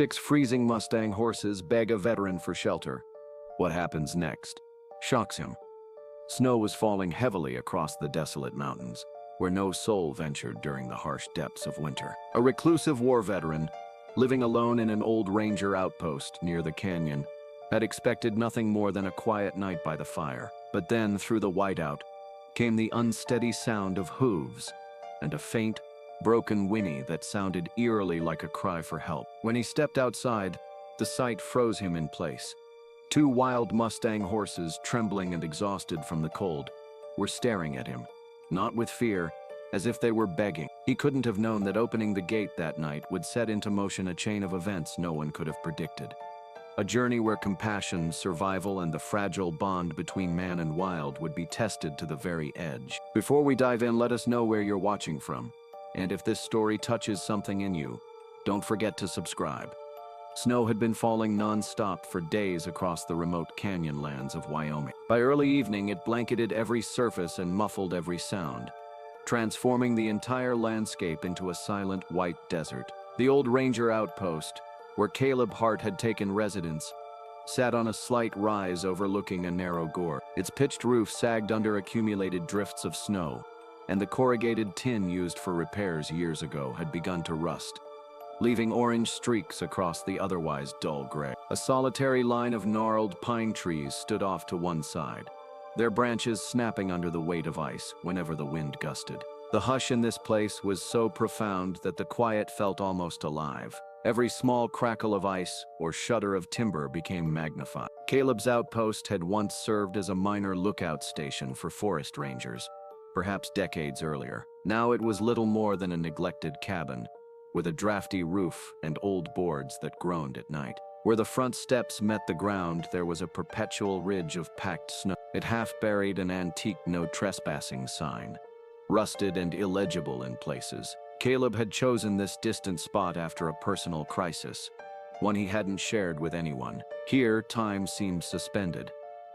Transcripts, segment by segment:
6 freezing Mustang horses beg a veteran for shelter. What happens next shocks him. Snow was falling heavily across the desolate mountains, where no soul ventured during the harsh depths of winter. A reclusive war veteran, living alone in an old ranger outpost near the canyon, had expected nothing more than a quiet night by the fire. But then, through the whiteout, came the unsteady sound of hooves and a faint, broken whinny that sounded eerily like a cry for help. When he stepped outside, the sight froze him in place. 2 wild Mustang horses, trembling and exhausted from the cold, were staring at him, not with fear, as if they were begging. He couldn't have known that opening the gate that night would set into motion a chain of events no one could have predicted. A journey where compassion, survival, and the fragile bond between man and wild would be tested to the very edge. Before we dive in, let us know where you're watching from. And if this story touches something in you, don't forget to subscribe. Snow had been falling non-stop for days across the remote canyon lands of Wyoming. By early evening, it blanketed every surface and muffled every sound, transforming the entire landscape into a silent white desert. The old ranger outpost, where Caleb Hart had taken residence, sat on a slight rise overlooking a narrow gorge. Its pitched roof sagged under accumulated drifts of snow, and the corrugated tin used for repairs years ago had begun to rust, leaving orange streaks across the otherwise dull gray. A solitary line of gnarled pine trees stood off to one side, their branches snapping under the weight of ice whenever the wind gusted. The hush in this place was so profound that the quiet felt almost alive. Every small crackle of ice or shudder of timber became magnified. Caleb's outpost had once served as a minor lookout station for forest rangers, perhaps decades earlier. Now it was little more than a neglected cabin, with a drafty roof and old boards that groaned at night. Where the front steps met the ground, there was a perpetual ridge of packed snow. It half-buried an antique no trespassing sign, rusted and illegible in places. Caleb had chosen this distant spot after a personal crisis, one he hadn't shared with anyone. Here, time seemed suspended,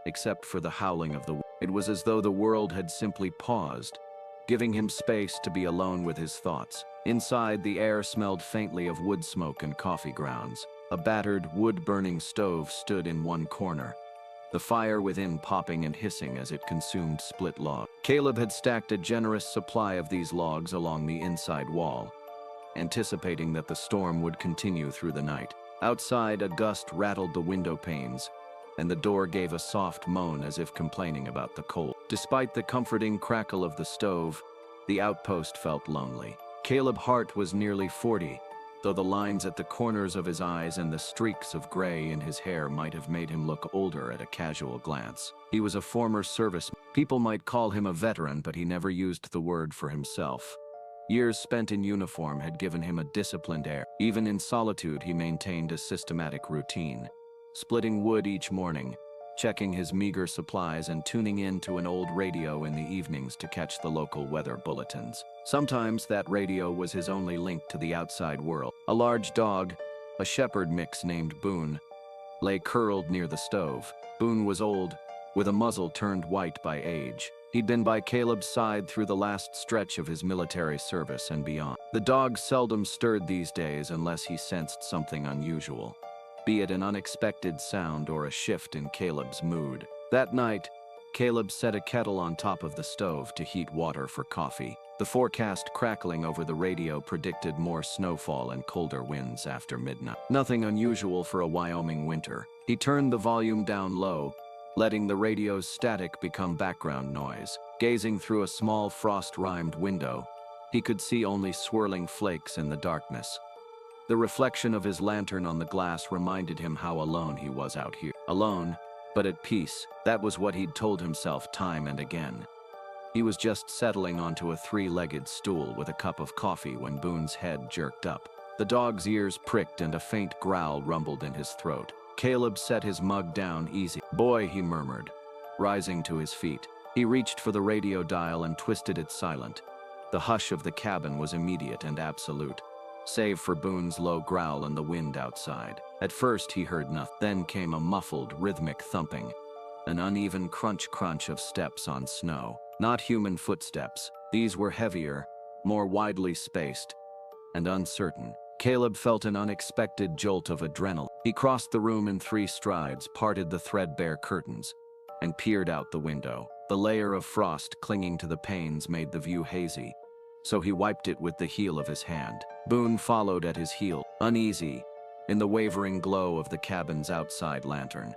except for the howling of the wind. It was as though the world had simply paused, giving him space to be alone with his thoughts. Inside, the air smelled faintly of wood smoke and coffee grounds. A battered, wood-burning stove stood in one corner, the fire within popping and hissing as it consumed split logs. Caleb had stacked a generous supply of these logs along the inside wall, anticipating that the storm would continue through the night. Outside, a gust rattled the window panes, and the door gave a soft moan as if complaining about the cold. Despite the comforting crackle of the stove, the outpost felt lonely. Caleb Hart was nearly 40, though the lines at the corners of his eyes and the streaks of gray in his hair might have made him look older at a casual glance. He was a former serviceman. People might call him a veteran, but he never used the word for himself. Years spent in uniform had given him a disciplined air. Even in solitude, he maintained a systematic routine, splitting wood each morning, checking his meager supplies, and tuning in to an old radio in the evenings to catch the local weather bulletins. Sometimes that radio was his only link to the outside world. A large dog, a shepherd mix named Boone, lay curled near the stove. Boone was old, with a muzzle turned white by age. He'd been by Caleb's side through the last stretch of his military service and beyond. The dog seldom stirred these days unless he sensed something unusual, be it an unexpected sound or a shift in Caleb's mood. That night, Caleb set a kettle on top of the stove to heat water for coffee. The forecast crackling over the radio predicted more snowfall and colder winds after midnight. Nothing unusual for a Wyoming winter. He turned the volume down low, letting the radio's static become background noise. Gazing through a small frost-rimed window, he could see only swirling flakes in the darkness. The reflection of his lantern on the glass reminded him how alone he was out here. Alone, but at peace. That was what he'd told himself time and again. He was just settling onto a 3-legged stool with a cup of coffee when Boone's head jerked up. The dog's ears pricked and a faint growl rumbled in his throat. Caleb set his mug down easy. "Boy," he murmured, rising to his feet. He reached for the radio dial and twisted it silent. The hush of the cabin was immediate and absolute, save for Boone's low growl and the wind outside. At first he heard nothing. Then came a muffled, rhythmic thumping, an uneven crunch-crunch of steps on snow. Not human footsteps. These were heavier, more widely spaced, and uncertain. Caleb felt an unexpected jolt of adrenaline. He crossed the room in 3 strides, parted the threadbare curtains, and peered out the window. The layer of frost clinging to the panes made the view hazy, so he wiped it with the heel of his hand. Boone followed at his heel, uneasy, in the wavering glow of the cabin's outside lantern.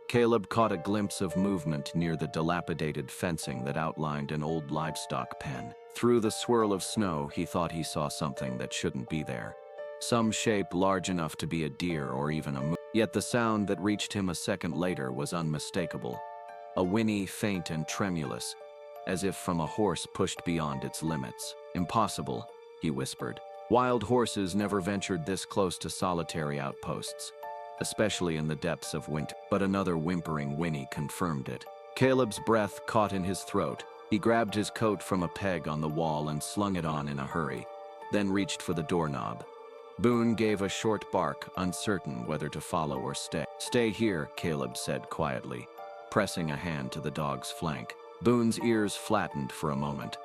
Caleb caught a glimpse of movement near the dilapidated fencing that outlined an old livestock pen. Through the swirl of snow, he thought he saw something that shouldn't be there. Some shape large enough to be a deer or even a moose. Yet the sound that reached him a second later was unmistakable. A whinny, faint and tremulous, as if from a horse pushed beyond its limits. "Impossible," he whispered. Wild horses never ventured this close to solitary outposts, especially in the depths of winter. But another whimpering whinny confirmed it. Caleb's breath caught in his throat. He grabbed his coat from a peg on the wall and slung it on in a hurry, then reached for the doorknob. Boone gave a short bark, uncertain whether to follow or stay. "Stay here," Caleb said quietly, pressing a hand to the dog's flank. Boone's ears flattened for a moment,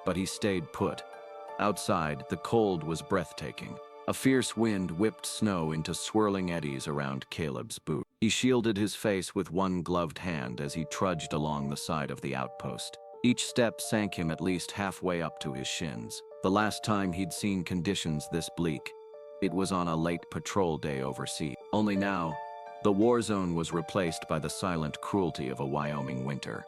but he stayed put. Outside, the cold was breathtaking. A fierce wind whipped snow into swirling eddies around Caleb's boot. He shielded his face with one gloved hand as he trudged along the side of the outpost. Each step sank him at least halfway up to his shins. The last time he'd seen conditions this bleak, it was on a late patrol day overseas. Only now, the war zone was replaced by the silent cruelty of a Wyoming winter.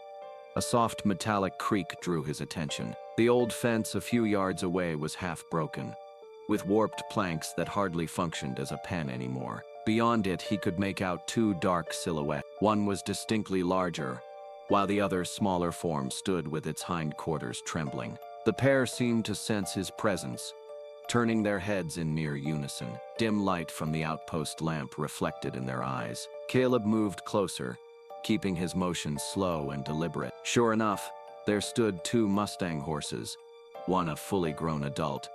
A soft metallic creak drew his attention. The old fence a few yards away was half broken, with warped planks that hardly functioned as a pen anymore. Beyond it, he could make out 2 dark silhouettes. One was distinctly larger, while the other smaller form stood with its hindquarters trembling. The pair seemed to sense his presence, turning their heads in near unison. Dim light from the outpost lamp reflected in their eyes. Caleb moved closer, keeping his motion slow and deliberate. Sure enough, there stood 2 Mustang horses, one a fully grown adult,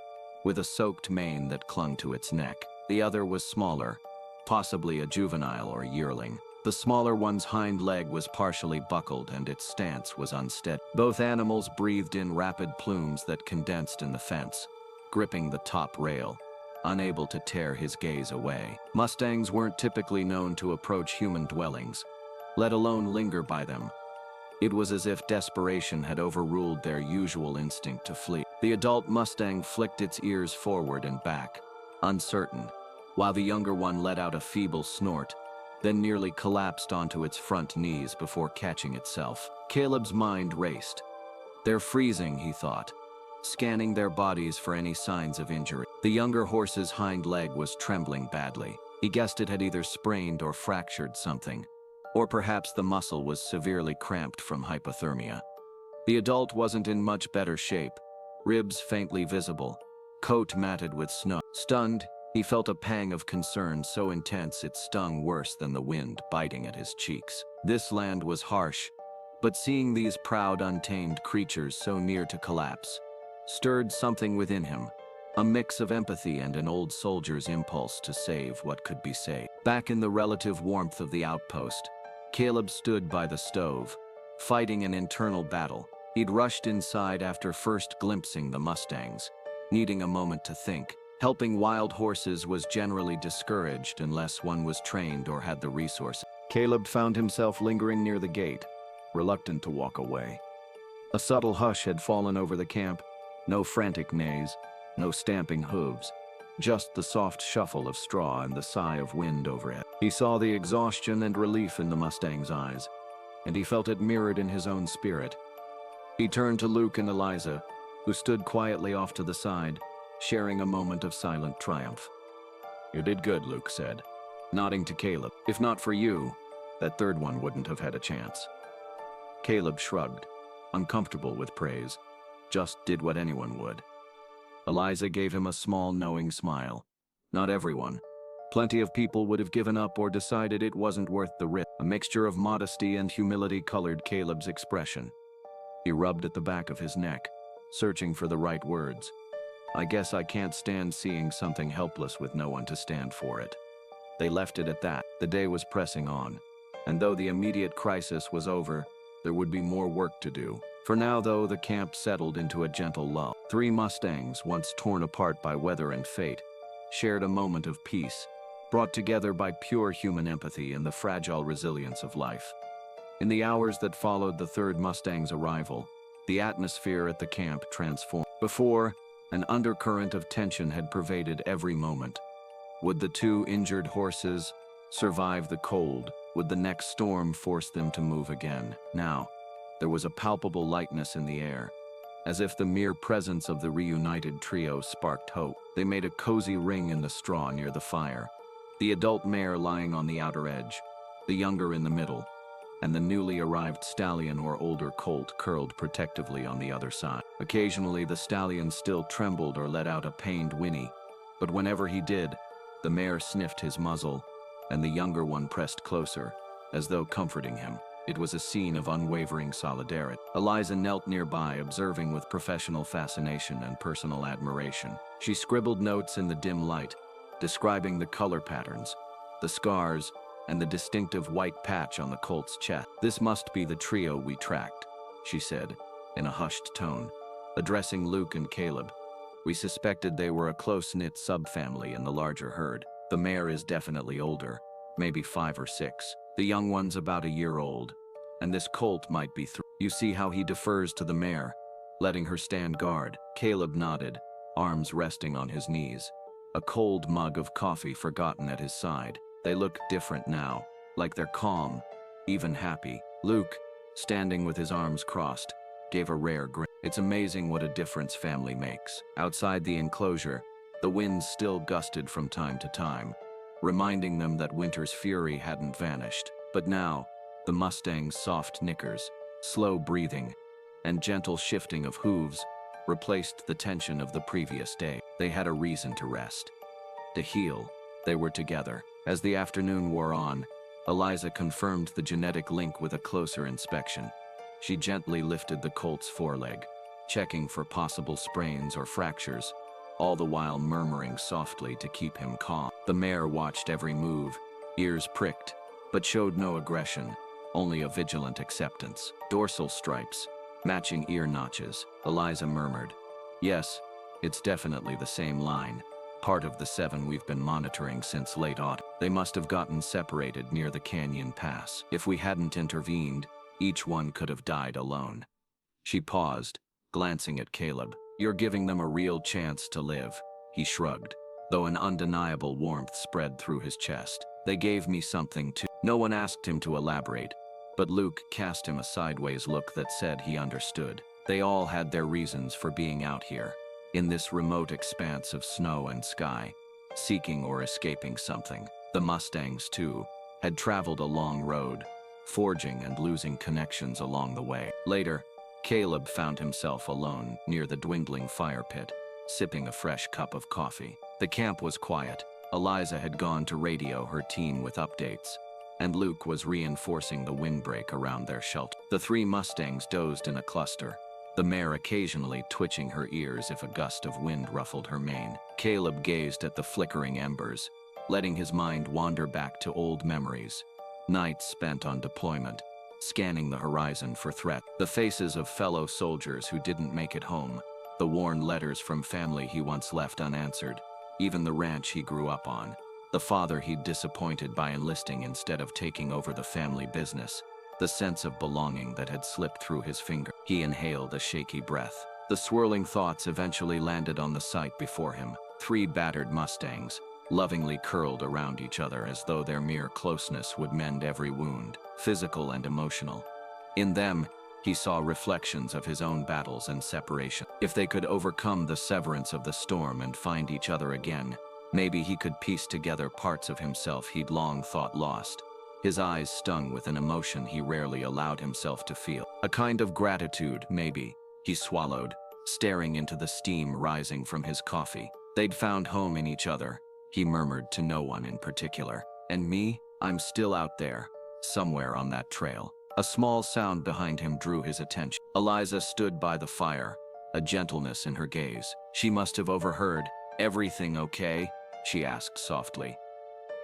with a soaked mane that clung to its neck. The other was smaller, possibly a juvenile or yearling. The smaller one's hind leg was partially buckled and its stance was unsteady. Both animals breathed in rapid plumes that condensed in the fence, gripping the top rail, unable to tear his gaze away. Mustangs weren't typically known to approach human dwellings, let alone linger by them. It was as if desperation had overruled their usual instinct to flee. The adult Mustang flicked its ears forward and back, uncertain, while the younger one let out a feeble snort, then nearly collapsed onto its front knees before catching itself. Caleb's mind raced. "They're freezing," he thought, scanning their bodies for any signs of injury. The younger horse's hind leg was trembling badly. He guessed it had either sprained or fractured something, or perhaps the muscle was severely cramped from hypothermia. The adult wasn't in much better shape, ribs faintly visible, coat matted with snow. Stunned, he felt a pang of concern so intense it stung worse than the wind biting at his cheeks. This land was harsh, but seeing these proud, untamed creatures so near to collapse stirred something within him, a mix of empathy and an old soldier's impulse to save what could be saved. Back in the relative warmth of the outpost, Caleb stood by the stove, fighting an internal battle. He'd rushed inside after first glimpsing the Mustangs, needing a moment to think. Helping wild horses was generally discouraged unless one was trained or had the resources. Caleb found himself lingering near the gate, reluctant to walk away. A subtle hush had fallen over the camp. No frantic neighs, no stamping hooves, just the soft shuffle of straw and the sigh of wind overhead. He saw the exhaustion and relief in the Mustang's eyes, and he felt it mirrored in his own spirit. He turned to Luke and Eliza, who stood quietly off to the side, sharing a moment of silent triumph. "You did good," Luke said, nodding to Caleb. "If not for you, that third one wouldn't have had a chance." Caleb shrugged, uncomfortable with praise. Just did what anyone would. Eliza gave him a small, knowing smile. Not everyone. Plenty of people would have given up or decided it wasn't worth the risk. A mixture of modesty and humility colored Caleb's expression. He rubbed at the back of his neck, searching for the right words. "I guess I can't stand seeing something helpless with no one to stand for it." They left it at that. The day was pressing on, and though the immediate crisis was over, there would be more work to do. For now, though, the camp settled into a gentle lull. 3 Mustangs, once torn apart by weather and fate, shared a moment of peace, brought together by pure human empathy and the fragile resilience of life. In the hours that followed the third Mustang's arrival, the atmosphere at the camp transformed. Before, an undercurrent of tension had pervaded every moment. Would the two injured horses survive the cold? Would the next storm force them to move again? Now, there was a palpable lightness in the air, as if the mere presence of the reunited trio sparked hope. They made a cozy ring in the straw near the fire, the adult mare lying on the outer edge, the younger in the middle, and the newly arrived stallion or older colt curled protectively on the other side. Occasionally, the stallion still trembled or let out a pained whinny, but whenever he did, the mare sniffed his muzzle, and the younger one pressed closer, as though comforting him. It was a scene of unwavering solidarity. Eliza knelt nearby, observing with professional fascination and personal admiration. She scribbled notes in the dim light, describing the color patterns, the scars, and the distinctive white patch on the colt's chest. "This must be the trio we tracked," she said, in a hushed tone, addressing Luke and Caleb. "We suspected they were a close-knit subfamily in the larger herd. The mare is definitely older, maybe 5 or 6. The young one's about a year old, and this colt might be 3. You see how he defers to the mare, letting her stand guard." Caleb nodded, arms resting on his knees, a cold mug of coffee forgotten at his side. "They look different now, like they're calm, even happy." Luke, standing with his arms crossed, gave a rare grin. It's amazing what a difference family makes. Outside the enclosure, the winds still gusted from time to time, reminding them that winter's fury hadn't vanished. But now, the Mustang's soft knickers, slow breathing, and gentle shifting of hooves replaced the tension of the previous day. They had a reason to rest, to heal. They were together. As the afternoon wore on, Eliza confirmed the genetic link with a closer inspection. She gently lifted the colt's foreleg, checking for possible sprains or fractures, all the while murmuring softly to keep him calm. The mare watched every move, ears pricked, but showed no aggression, only a vigilant acceptance. "Dorsal stripes, matching ear notches," Eliza murmured. "Yes, it's definitely the same line. Part of the 7 we've been monitoring since late autumn. They must have gotten separated near the canyon pass. If we hadn't intervened, each one could have died alone." She paused, glancing at Caleb. "You're giving them a real chance to live," he shrugged, though an undeniable warmth spread through his chest. "They gave me something too." No one asked him to elaborate, but Luke cast him a sideways look that said he understood. They all had their reasons for being out here, in this remote expanse of snow and sky, seeking or escaping something. The Mustangs, too, had traveled a long road, forging and losing connections along the way. Later, Caleb found himself alone near the dwindling fire pit, sipping a fresh cup of coffee. The camp was quiet. Eliza had gone to radio her team with updates, and Luke was reinforcing the windbreak around their shelter. The 3 Mustangs dozed in a cluster, the mare occasionally twitching her ears if a gust of wind ruffled her mane. Caleb gazed at the flickering embers, letting his mind wander back to old memories, nights spent on deployment, scanning the horizon for threat. The faces of fellow soldiers who didn't make it home, the worn letters from family he once left unanswered, even the ranch he grew up on, the father he'd disappointed by enlisting instead of taking over the family business, the sense of belonging that had slipped through his finger. He inhaled a shaky breath. The swirling thoughts eventually landed on the sight before him. 3 battered Mustangs, lovingly curled around each other as though their mere closeness would mend every wound, physical and emotional. In them, he saw reflections of his own battles and separation. If they could overcome the severance of the storm and find each other again, maybe he could piece together parts of himself he'd long thought lost. His eyes stung with an emotion he rarely allowed himself to feel. A kind of gratitude, maybe. He swallowed, staring into the steam rising from his coffee. They'd found home in each other, he murmured to no one in particular. And me, I'm still out there, somewhere on that trail. A small sound behind him drew his attention. Eliza stood by the fire, a gentleness in her gaze. She must have overheard. "Everything okay?" she asked softly.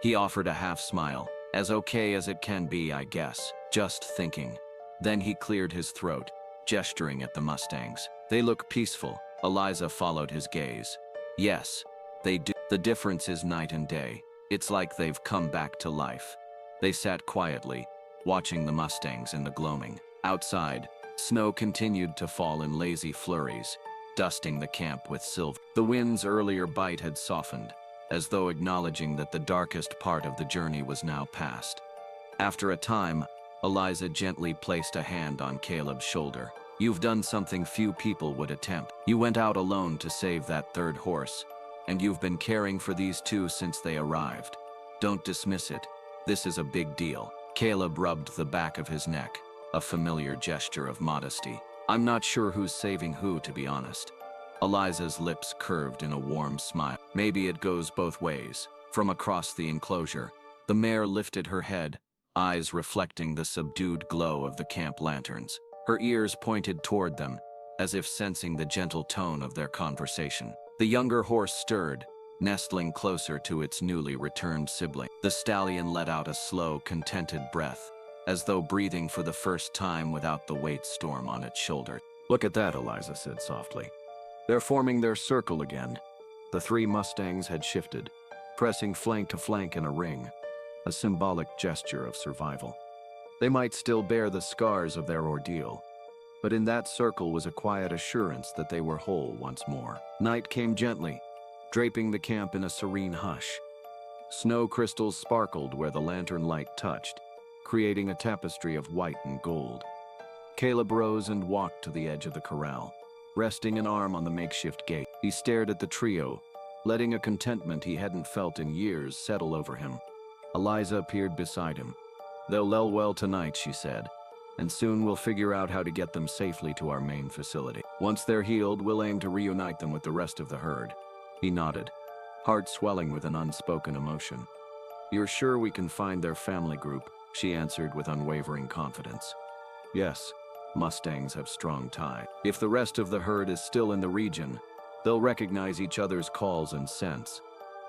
He offered a half smile. "As okay as it can be, I guess. Just thinking." Then he cleared his throat, gesturing at the Mustangs. "They look peaceful." Eliza followed his gaze. "Yes, they do." The difference is night and day. It's like they've come back to life. They sat quietly, watching the mustangs in the gloaming. Outside, snow continued to fall in lazy flurries, dusting the camp with silver. The wind's earlier bite had softened, as though acknowledging that the darkest part of the journey was now past. After a time, Eliza gently placed a hand on Caleb's shoulder. "You've done something few people would attempt. You went out alone to save that third horse, and you've been caring for these two since they arrived. Don't dismiss it. This is a big deal." Caleb rubbed the back of his neck, a familiar gesture of modesty. "I'm not sure who's saving who, to be honest." Eliza's lips curved in a warm smile. "Maybe it goes both ways." From across the enclosure, the mare lifted her head, eyes reflecting the subdued glow of the camp lanterns. Her ears pointed toward them, as if sensing the gentle tone of their conversation. The younger horse stirred, nestling closer to its newly returned sibling. The stallion let out a slow, contented breath, as though breathing for the first time without the weight storm on its shoulder. "Look at that," Eliza said softly. "They're forming their circle again." The three mustangs had shifted, pressing flank to flank in a ring, a symbolic gesture of survival. They might still bear the scars of their ordeal, but in that circle was a quiet assurance that they were whole once more. Night came gently, draping the camp in a serene hush. Snow crystals sparkled where the lantern light touched, creating a tapestry of white and gold. Caleb rose and walked to the edge of the corral, resting an arm on the makeshift gate. He stared at the trio, letting a contentment he hadn't felt in years settle over him. Eliza appeared beside him. "They'll lay well tonight," she said, "and soon we'll figure out how to get them safely to our main facility. Once they're healed, we'll aim to reunite them with the rest of the herd." He nodded, heart swelling with an unspoken emotion. "You're sure we can find their family group?" she answered with unwavering confidence. "Yes, mustangs have strong ties. If the rest of the herd is still in the region, they'll recognize each other's calls and scents.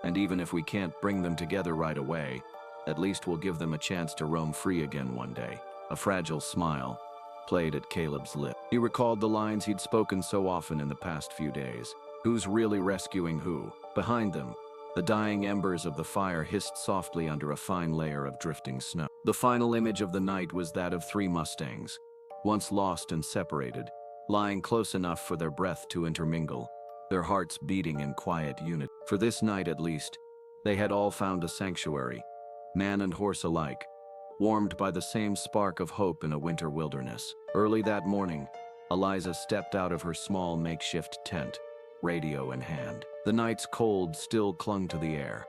And even if we can't bring them together right away, at least we'll give them a chance to roam free again one day." A fragile smile played at Caleb's lip. He recalled the lines he'd spoken so often in the past few days. Who's really rescuing who? Behind them, the dying embers of the fire hissed softly under a fine layer of drifting snow. The final image of the night was that of three mustangs, once lost and separated, lying close enough for their breath to intermingle, their hearts beating in quiet unity. For this night at least, they had all found a sanctuary, man and horse alike, warmed by the same spark of hope in a winter wilderness. Early that morning, Eliza stepped out of her small makeshift tent, radio in hand. The night's cold still clung to the air,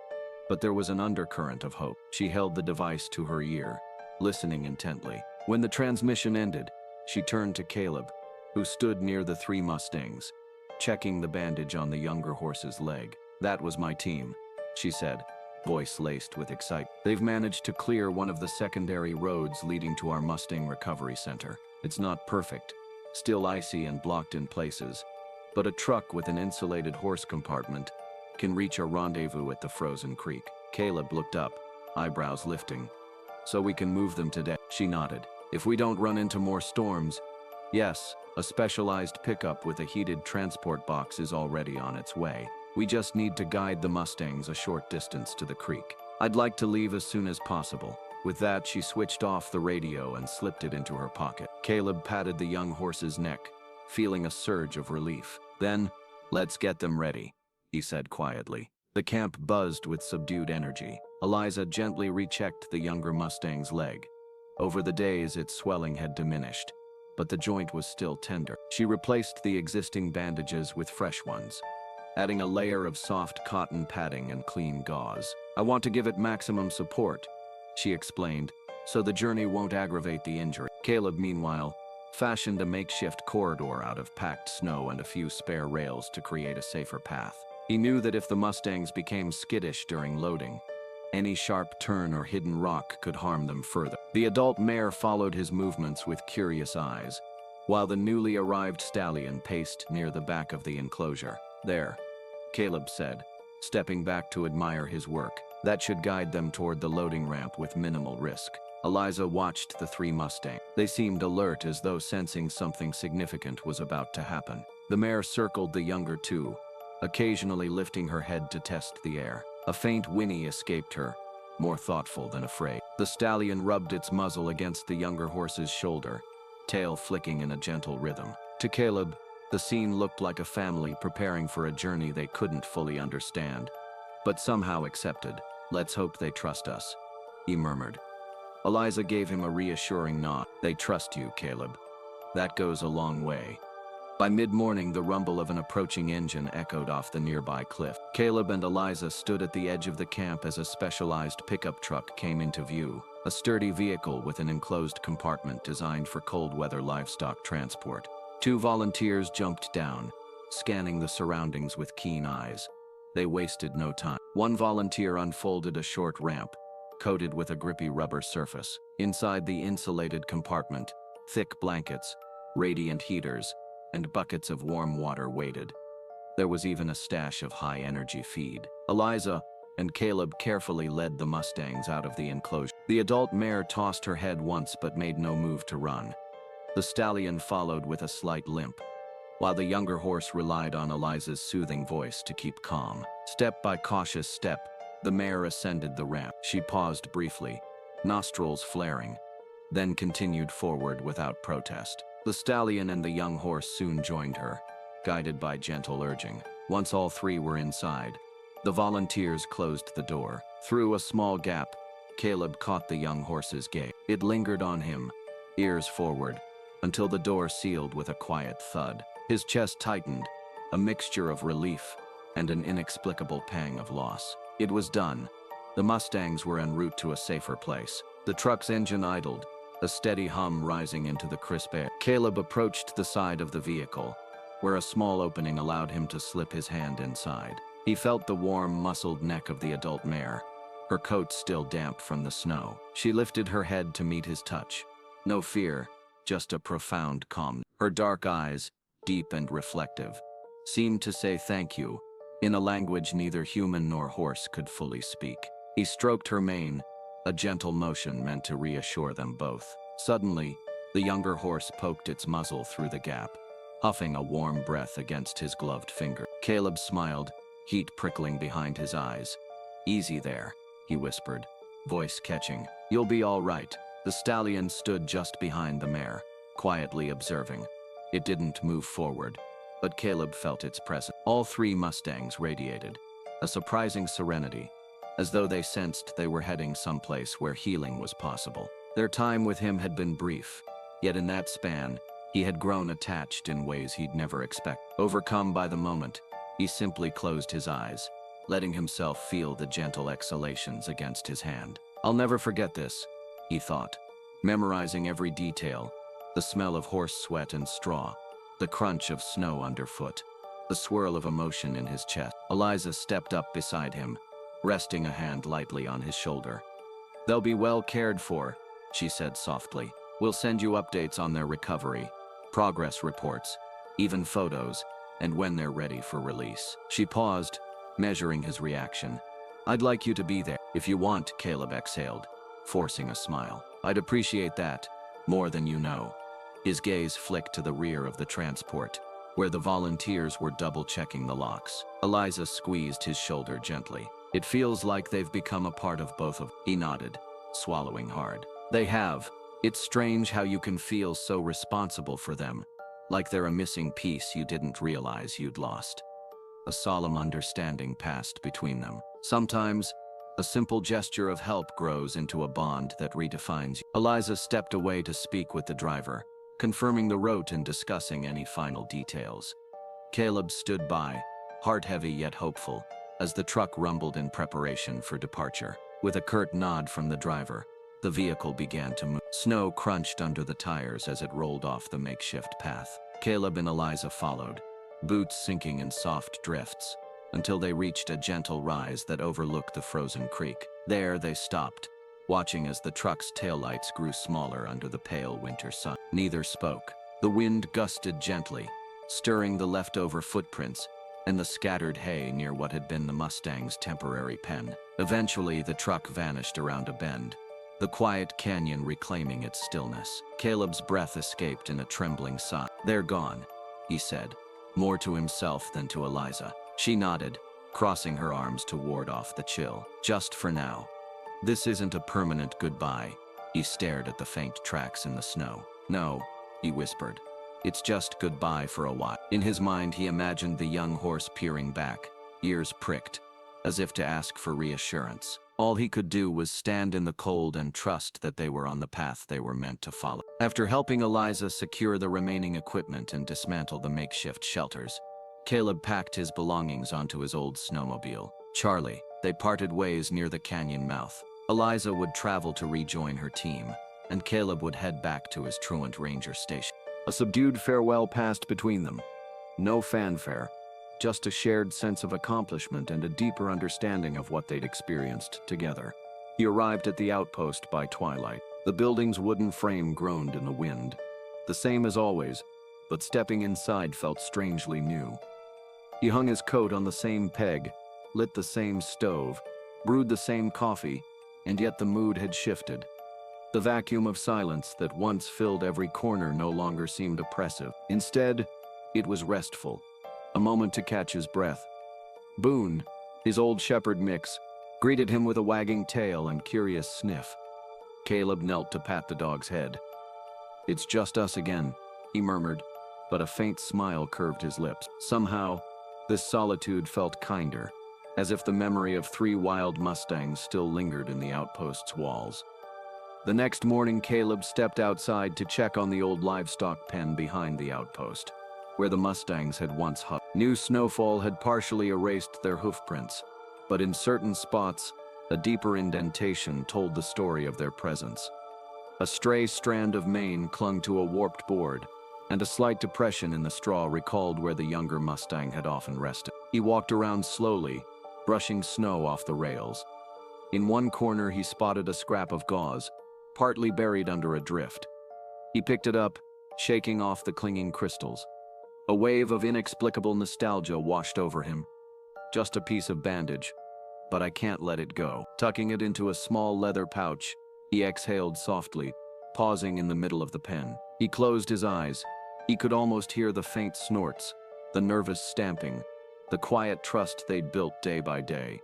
but there was an undercurrent of hope. She held the device to her ear, listening intently. When the transmission ended, she turned to Caleb, who stood near the three mustangs, checking the bandage on the younger horse's leg. "That was my team," she said, voice laced with excitement. "They've managed to clear one of the secondary roads leading to our Mustang Recovery Center. It's not perfect, still icy and blocked in places, but a truck with an insulated horse compartment can reach a rendezvous at the frozen creek." Caleb looked up, eyebrows lifting. "So we can move them today?" She nodded. "If we don't run into more storms." "Yes, a specialized pickup with a heated transport box is already on its way. We just need to guide the Mustangs a short distance to the creek. I'd like to leave as soon as possible." With that, she switched off the radio and slipped it into her pocket. Caleb patted the young horse's neck, feeling a surge of relief. "Then, let's get them ready," he said quietly. The camp buzzed with subdued energy. Eliza gently rechecked the younger Mustang's leg. Over the days, its swelling had diminished, but the joint was still tender. She replaced the existing bandages with fresh ones, adding a layer of soft cotton padding and clean gauze. "I want to give it maximum support," she explained, "so the journey won't aggravate the injury." Caleb, meanwhile, fashioned a makeshift corridor out of packed snow and a few spare rails to create a safer path. He knew that if the Mustangs became skittish during loading, any sharp turn or hidden rock could harm them further. The adult mare followed his movements with curious eyes, while the newly arrived stallion paced near the back of the enclosure. "There," Caleb said, stepping back to admire his work. "That should guide them toward the loading ramp with minimal risk." Eliza watched the three Mustangs. They seemed alert, as though sensing something significant was about to happen. The mare circled the younger two, occasionally lifting her head to test the air. A faint whinny escaped her, more thoughtful than afraid. The stallion rubbed its muzzle against the younger horse's shoulder, tail flicking in a gentle rhythm. To Caleb, the scene looked like a family preparing for a journey they couldn't fully understand, but somehow accepted. "Let's hope they trust us," he murmured. Eliza gave him a reassuring nod. "They trust you, Caleb. That goes a long way." By mid-morning, the rumble of an approaching engine echoed off the nearby cliff. Caleb and Eliza stood at the edge of the camp as a specialized pickup truck came into view, a sturdy vehicle with an enclosed compartment designed for cold-weather livestock transport. Two volunteers jumped down, scanning the surroundings with keen eyes. They wasted no time. One volunteer unfolded a short ramp, coated with a grippy rubber surface. Inside the insulated compartment, thick blankets, radiant heaters, and buckets of warm water waited. There was even a stash of high-energy feed. Eliza and Caleb carefully led the Mustangs out of the enclosure. The adult mare tossed her head once but made no move to run. The stallion followed with a slight limp, while the younger horse relied on Eliza's soothing voice to keep calm. Step by cautious step, the mare ascended the ramp. She paused briefly, nostrils flaring, then continued forward without protest. The stallion and the young horse soon joined her, guided by gentle urging. Once all three were inside, the volunteers closed the door. Through a small gap, Caleb caught the young horse's gaze. It lingered on him, ears forward, until the door sealed with a quiet thud. His chest tightened, a mixture of relief and an inexplicable pang of loss. It was done. The Mustangs were en route to a safer place. The truck's engine idled, a steady hum rising into the crisp air. Caleb approached the side of the vehicle, where a small opening allowed him to slip his hand inside. He felt the warm, muscled neck of the adult mare, her coat still damp from the snow. She lifted her head to meet his touch. No fear, just a profound calm. Her dark eyes, deep and reflective, seemed to say thank you, in a language neither human nor horse could fully speak. He stroked her mane, a gentle motion meant to reassure them both. Suddenly, the younger horse poked its muzzle through the gap, huffing a warm breath against his gloved finger. Caleb smiled, heat prickling behind his eyes. "Easy there," he whispered, voice catching. "You'll be all right." The stallion stood just behind the mare, quietly observing. It didn't move forward, but Caleb felt its presence. All three Mustangs radiated a surprising serenity, as though they sensed they were heading someplace where healing was possible. Their time with him had been brief, yet in that span, he had grown attached in ways he'd never expected. Overcome by the moment, he simply closed his eyes, letting himself feel the gentle exhalations against his hand. "I'll never forget this," he thought, memorizing every detail: the smell of horse sweat and straw, the crunch of snow underfoot, the swirl of emotion in his chest. Eliza stepped up beside him, resting a hand lightly on his shoulder. "They'll be well cared for," she said softly. "We'll send you updates on their recovery, progress reports, even photos, and when they're ready for release." She paused, measuring his reaction. "I'd like you to be there." "If you want," Caleb exhaled, forcing a smile. "I'd appreciate that, more than you know." His gaze flicked to the rear of the transport, where the volunteers were double-checking the locks. Eliza squeezed his shoulder gently. "It feels like they've become a part of both of." He nodded, swallowing hard. "They have. It's strange how you can feel so responsible for them, like they're a missing piece you didn't realize you'd lost." A solemn understanding passed between them. Sometimes, a simple gesture of help grows into a bond that redefines you. Eliza stepped away to speak with the driver, confirming the route and discussing any final details. Caleb stood by, heart-heavy yet hopeful, as the truck rumbled in preparation for departure. With a curt nod from the driver, the vehicle began to move. Snow crunched under the tires as it rolled off the makeshift path. Caleb and Eliza followed, boots sinking in soft drifts, until they reached a gentle rise that overlooked the frozen creek. There they stopped, watching as the truck's taillights grew smaller under the pale winter sun. Neither spoke. The wind gusted gently, stirring the leftover footprints and the scattered hay near what had been the Mustang's temporary pen. Eventually, the truck vanished around a bend, the quiet canyon reclaiming its stillness. Caleb's breath escaped in a trembling sigh. "They're gone," he said, more to himself than to Eliza. She nodded, crossing her arms to ward off the chill. Just for now. This isn't a permanent goodbye. He stared at the faint tracks in the snow. No, he whispered. It's just goodbye for a while. In his mind, he imagined the young horse peering back, ears pricked, as if to ask for reassurance. All he could do was stand in the cold and trust that they were on the path they were meant to follow. After helping Eliza secure the remaining equipment and dismantle the makeshift shelters, Caleb packed his belongings onto his old snowmobile. Charlie. They parted ways near the canyon mouth. Eliza would travel to rejoin her team, and Caleb would head back to his truant ranger station. A subdued farewell passed between them. No fanfare, just a shared sense of accomplishment and a deeper understanding of what they'd experienced together. He arrived at the outpost by twilight. The building's wooden frame groaned in the wind. The same as always, but stepping inside felt strangely new. He hung his coat on the same peg, lit the same stove, brewed the same coffee, and yet the mood had shifted. The vacuum of silence that once filled every corner no longer seemed oppressive. Instead, it was restful, a moment to catch his breath. Boone, his old shepherd mix, greeted him with a wagging tail and curious sniff. Caleb knelt to pat the dog's head. "It's just us again," he murmured, but a faint smile curved his lips. Somehow, this solitude felt kinder, as if the memory of 3 wild mustangs still lingered in the outpost's walls. The next morning, Caleb stepped outside to check on the old livestock pen behind the outpost, where the mustangs had once huddled. New snowfall had partially erased their hoofprints, but in certain spots, a deeper indentation told the story of their presence. A stray strand of mane clung to a warped board, and a slight depression in the straw recalled where the younger mustang had often rested. He walked around slowly, brushing snow off the rails. In one corner, he spotted a scrap of gauze, partly buried under a drift. He picked it up, shaking off the clinging crystals. A wave of inexplicable nostalgia washed over him. Just a piece of bandage, but I can't let it go. Tucking it into a small leather pouch, he exhaled softly, pausing in the middle of the pen. He closed his eyes. He could almost hear the faint snorts, the nervous stamping, the quiet trust they'd built day by day.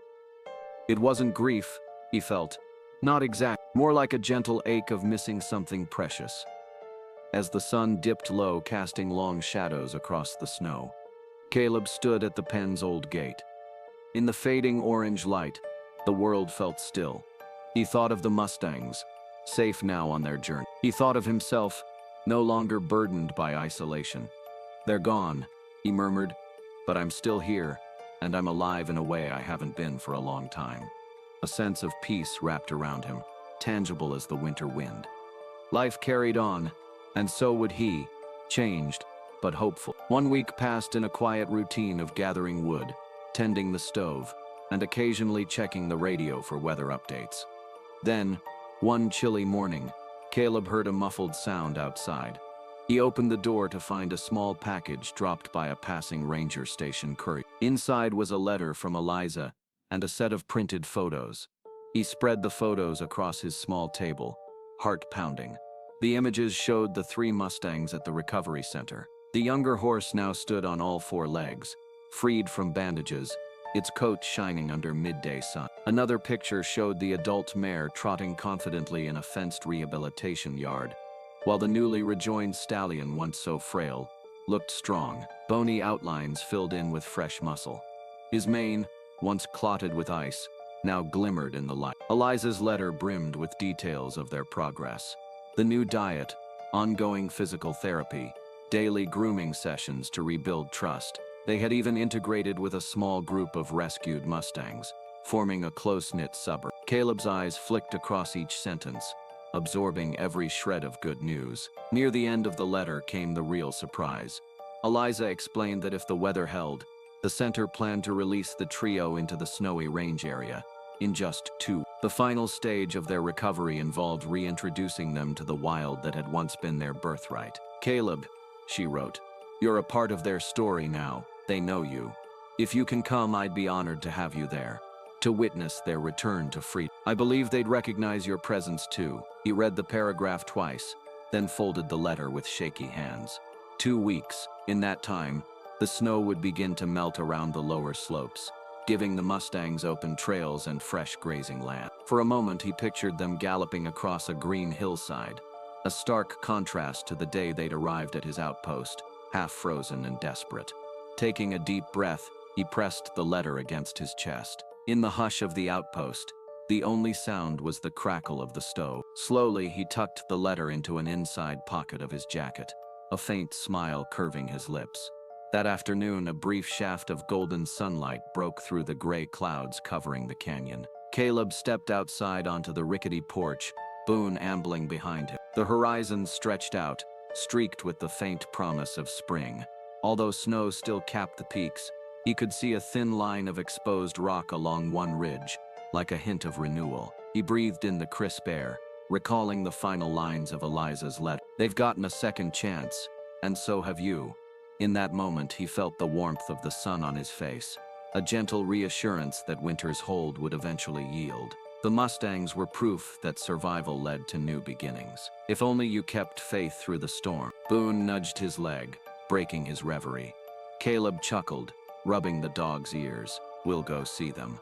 It wasn't grief, he felt. Not exact, more like a gentle ache of missing something precious. As the sun dipped low, casting long shadows across the snow, Caleb stood at the pen's old gate. In the fading orange light, the world felt still. He thought of the mustangs, safe now on their journey. He thought of himself, no longer burdened by isolation. "They're gone," he murmured, "but I'm still here, and I'm alive in a way I haven't been for a long time." A sense of peace wrapped around him, tangible as the winter wind. Life carried on, and so would he, changed, but hopeful. 1 week passed in a quiet routine of gathering wood, tending the stove, and occasionally checking the radio for weather updates. Then, one chilly morning, Caleb heard a muffled sound outside. He opened the door to find a small package dropped by a passing ranger station courier. Inside was a letter from Eliza and a set of printed photos. He spread the photos across his small table, heart pounding. The images showed the 3 mustangs at the recovery center. The younger horse now stood on all 4 legs, freed from bandages, its coat shining under midday sun. Another picture showed the adult mare trotting confidently in a fenced rehabilitation yard, while the newly rejoined stallion, once so frail, looked strong. Bony outlines filled in with fresh muscle. His mane, once clotted with ice, now glimmered in the light. Eliza's letter brimmed with details of their progress. The new diet, ongoing physical therapy, daily grooming sessions to rebuild trust. They had even integrated with a small group of rescued mustangs, forming a close-knit suburb. Caleb's eyes flicked across each sentence, absorbing every shred of good news. Near the end of the letter came the real surprise. Eliza explained that if the weather held, the center planned to release the trio into the snowy range area in just 2. The final stage of their recovery involved reintroducing them to the wild that had once been their birthright. "Caleb," she wrote, "you're a part of their story now. They know you. If you can come, I'd be honored to have you there, to witness their return to freedom. I believe they'd recognize your presence too." He read the paragraph twice, then folded the letter with shaky hands. 2 weeks. In that time, The snow would begin to melt around the lower slopes, giving the Mustangs open trails and fresh grazing land. For a moment, he pictured them galloping across a green hillside, a stark contrast to the day they'd arrived at his outpost, half frozen and desperate. Taking a deep breath, he pressed the letter against his chest. In the hush of the outpost, the only sound was the crackle of the stove. Slowly, he tucked the letter into an inside pocket of his jacket, a faint smile curving his lips. That afternoon, a brief shaft of golden sunlight broke through the gray clouds covering the canyon. Caleb stepped outside onto the rickety porch, Boone ambling behind him. The horizon stretched out, streaked with the faint promise of spring. Although snow still capped the peaks, he could see a thin line of exposed rock along one ridge, like a hint of renewal. He breathed in the crisp air, recalling the final lines of Eliza's letter. "They've gotten a second chance, and so have you." In that moment, he felt the warmth of the sun on his face, a gentle reassurance that winter's hold would eventually yield. The Mustangs were proof that survival led to new beginnings. If only you kept faith through the storm. Boone nudged his leg, breaking his reverie. Caleb chuckled, rubbing the dog's ears. "We'll go see them."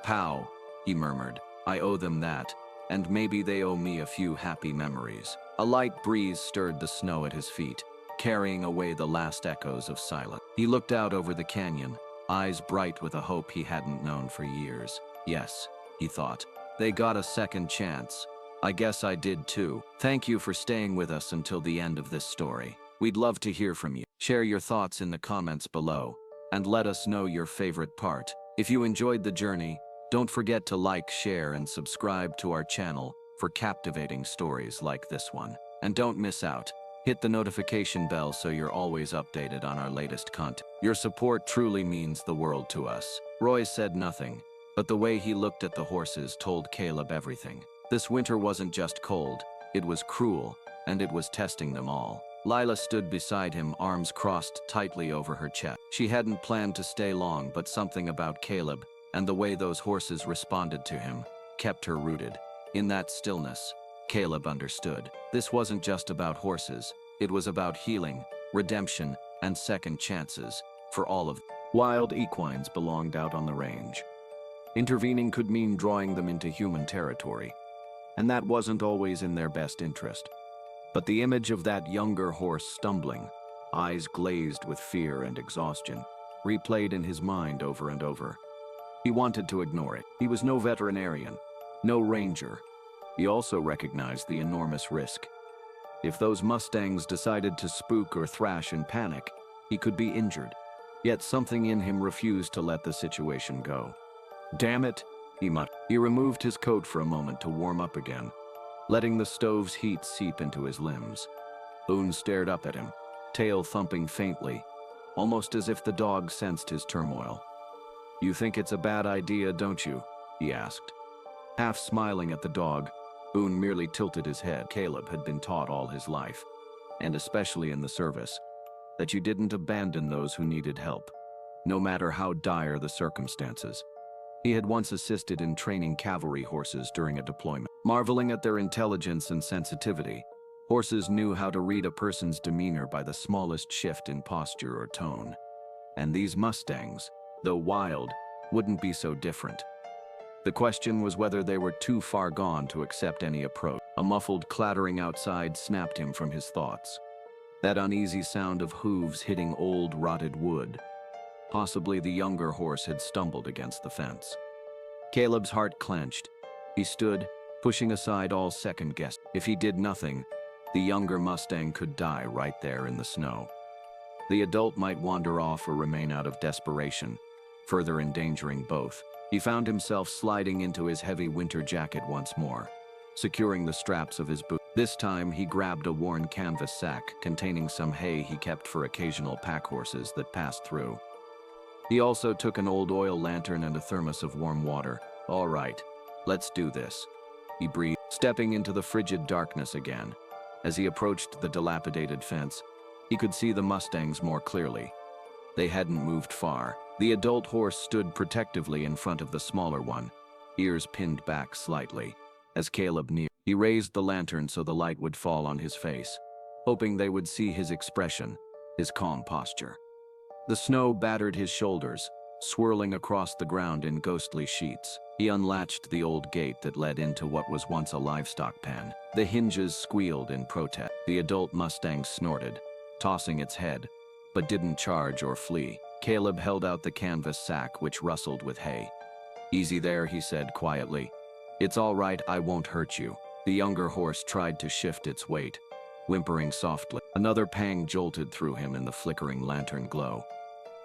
"Pow," he murmured. "I owe them that, and maybe they owe me a few happy memories." A light breeze stirred the snow at his feet, carrying away the last echoes of silence. He looked out over the canyon, eyes bright with a hope he hadn't known for years. "Yes," he thought, "they got a second chance. I guess I did too." Thank you for staying with us until the end of this story. We'd love to hear from you. Share your thoughts in the comments below, and let us know your favorite part. If you enjoyed the journey, don't forget to like, share, and subscribe to our channel for captivating stories like this one. And don't miss out. Hit the notification bell so you're always updated on our latest content. Your support truly means the world to us. Roy said nothing, but the way he looked at the horses told Caleb everything. This winter wasn't just cold, it was cruel, and it was testing them all. Lila stood beside him, arms crossed tightly over her chest. She hadn't planned to stay long, but something about Caleb and the way those horses responded to him kept her rooted. In that stillness, Caleb understood. This wasn't just about horses. It was about healing, redemption, and second chances for all of them. Wild equines belonged out on the range. Intervening could mean drawing them into human territory, and that wasn't always in their best interest. But the image of that younger horse stumbling, eyes glazed with fear and exhaustion, replayed in his mind over and over. He wanted to ignore it. He was no veterinarian, no ranger. He also recognized the enormous risk. If those Mustangs decided to spook or thrash in panic, he could be injured. Yet something in him refused to let the situation go. "Damn it," he muttered. He removed his coat for a moment to warm up again, letting the stove's heat seep into his limbs. Boone stared up at him, tail thumping faintly, almost as if the dog sensed his turmoil. "You think it's a bad idea, don't you?" he asked. Half smiling at the dog, Boone merely tilted his head. Caleb had been taught all his life, and especially in the service, that you didn't abandon those who needed help, no matter how dire the circumstances. He had once assisted in training cavalry horses during a deployment. Marveling at their intelligence and sensitivity, horses knew how to read a person's demeanor by the smallest shift in posture or tone. And these Mustangs, though wild, wouldn't be so different. The question was whether they were too far gone to accept any approach. A muffled clattering outside snapped him from his thoughts. That uneasy sound of hooves hitting old, rotted wood. Possibly the younger horse had stumbled against the fence. Caleb's heart clenched. He stood, pushing aside all second guess. If he did nothing, the younger Mustang could die right there in the snow. The adult might wander off or remain out of desperation, further endangering both. He found himself sliding into his heavy winter jacket once more, securing the straps of his boots. This time he grabbed a worn canvas sack containing some hay he kept for occasional pack horses that passed through. He also took an old oil lantern and a thermos of warm water. "All right, let's do this," he breathed, stepping into the frigid darkness again. As he approached the dilapidated fence, he could see the Mustangs more clearly. They hadn't moved far. The adult horse stood protectively in front of the smaller one, ears pinned back slightly. As Caleb neared, he raised the lantern so the light would fall on his face, hoping they would see his expression, his calm posture. The snow battered his shoulders, swirling across the ground in ghostly sheets. He unlatched the old gate that led into what was once a livestock pen. The hinges squealed in protest. The adult Mustang snorted, tossing its head, but didn't charge or flee. Caleb held out the canvas sack, which rustled with hay. "Easy there," he said quietly. "It's all right, I won't hurt you." The younger horse tried to shift its weight, whimpering softly. Another pang jolted through him in the flickering lantern glow.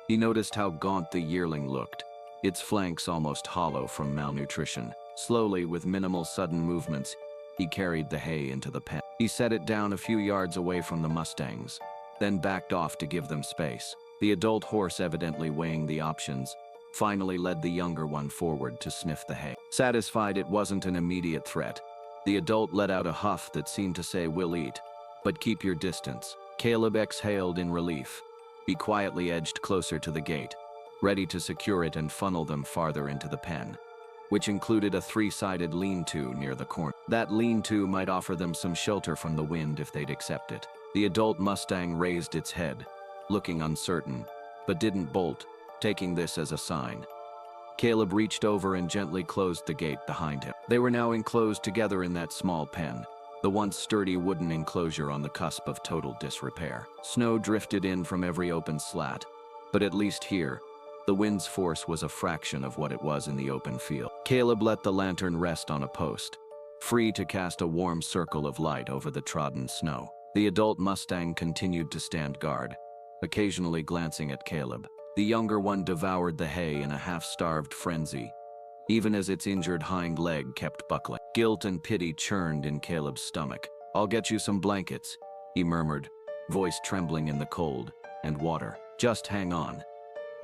He noticed how gaunt the yearling looked, its flanks almost hollow from malnutrition. Slowly, with minimal sudden movements, he carried the hay into the pen. He set it down a few yards away from the Mustangs, then backed off to give them space. The adult horse, evidently weighing the options, finally led the younger one forward to sniff the hay. Satisfied it wasn't an immediate threat, the adult let out a huff that seemed to say, "We'll eat, but keep your distance." Caleb exhaled in relief. He quietly edged closer to the gate, ready to secure it and funnel them farther into the pen, which included a three-sided lean-to near the corner. That lean-to might offer them some shelter from the wind if they'd accept it. The adult Mustang raised its head, looking uncertain, but didn't bolt, taking this as a sign. Caleb reached over and gently closed the gate behind him. They were now enclosed together in that small pen, the once sturdy wooden enclosure on the cusp of total disrepair. Snow drifted in from every open slat, but at least here, the wind's force was a fraction of what it was in the open field. Caleb let the lantern rest on a post, free to cast a warm circle of light over the trodden snow. The adult Mustang continued to stand guard, occasionally glancing at Caleb. The younger one devoured the hay in a half-starved frenzy, even as its injured hind leg kept buckling. Guilt and pity churned in Caleb's stomach. "I'll get you some blankets," he murmured, voice trembling in the cold, "and water. Just hang on."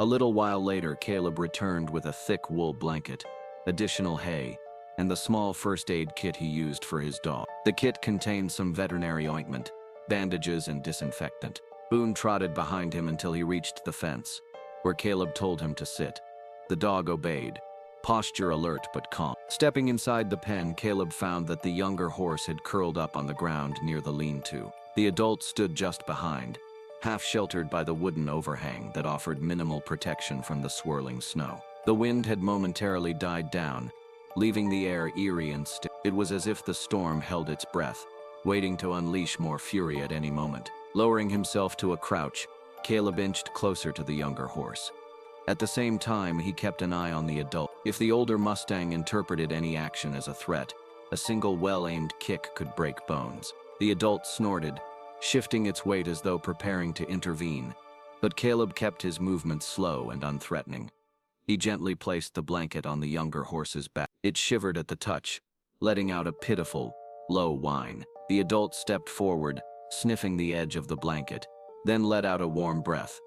A little while later, Caleb returned with a thick wool blanket, additional hay, and the small first aid kit he used for his dog. The kit contained some veterinary ointment, bandages, and disinfectant. Boone trotted behind him until he reached the fence, where Caleb told him to sit. The dog obeyed, posture alert but calm. Stepping inside the pen, Caleb found that the younger horse had curled up on the ground near the lean-to. The adult stood just behind, half sheltered by the wooden overhang that offered minimal protection from the swirling snow. The wind had momentarily died down, leaving the air eerie and still. It was as if the storm held its breath, waiting to unleash more fury at any moment. Lowering himself to a crouch, Caleb inched closer to the younger horse. At the same time, he kept an eye on the adult. If the older Mustang interpreted any action as a threat, a single well-aimed kick could break bones. The adult snorted, shifting its weight as though preparing to intervene, but Caleb kept his movements slow and unthreatening. He gently placed the blanket on the younger horse's back. It shivered at the touch, letting out a pitiful, low whine. The adult stepped forward, sniffing the edge of the blanket, then let out a warm breath.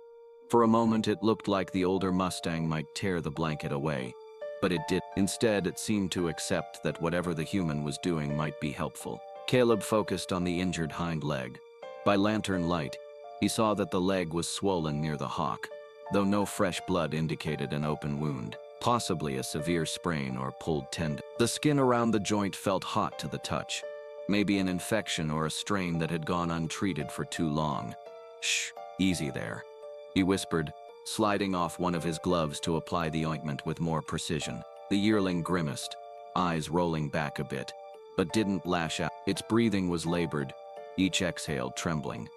For a moment, it looked like the older Mustang might tear the blanket away, but it did. Instead, it seemed to accept that whatever the human was doing might be helpful. Caleb focused on the injured hind leg. By lantern light, he saw that the leg was swollen near the hock, though no fresh blood indicated an open wound, possibly a severe sprain or pulled tendon. The skin around the joint felt hot to the touch, maybe an infection or a strain that had gone untreated for too long. "Shh, easy there," he whispered, sliding off one of his gloves to apply the ointment with more precision. The yearling grimaced, eyes rolling back a bit, but didn't lash out. Its breathing was labored, each exhale trembling.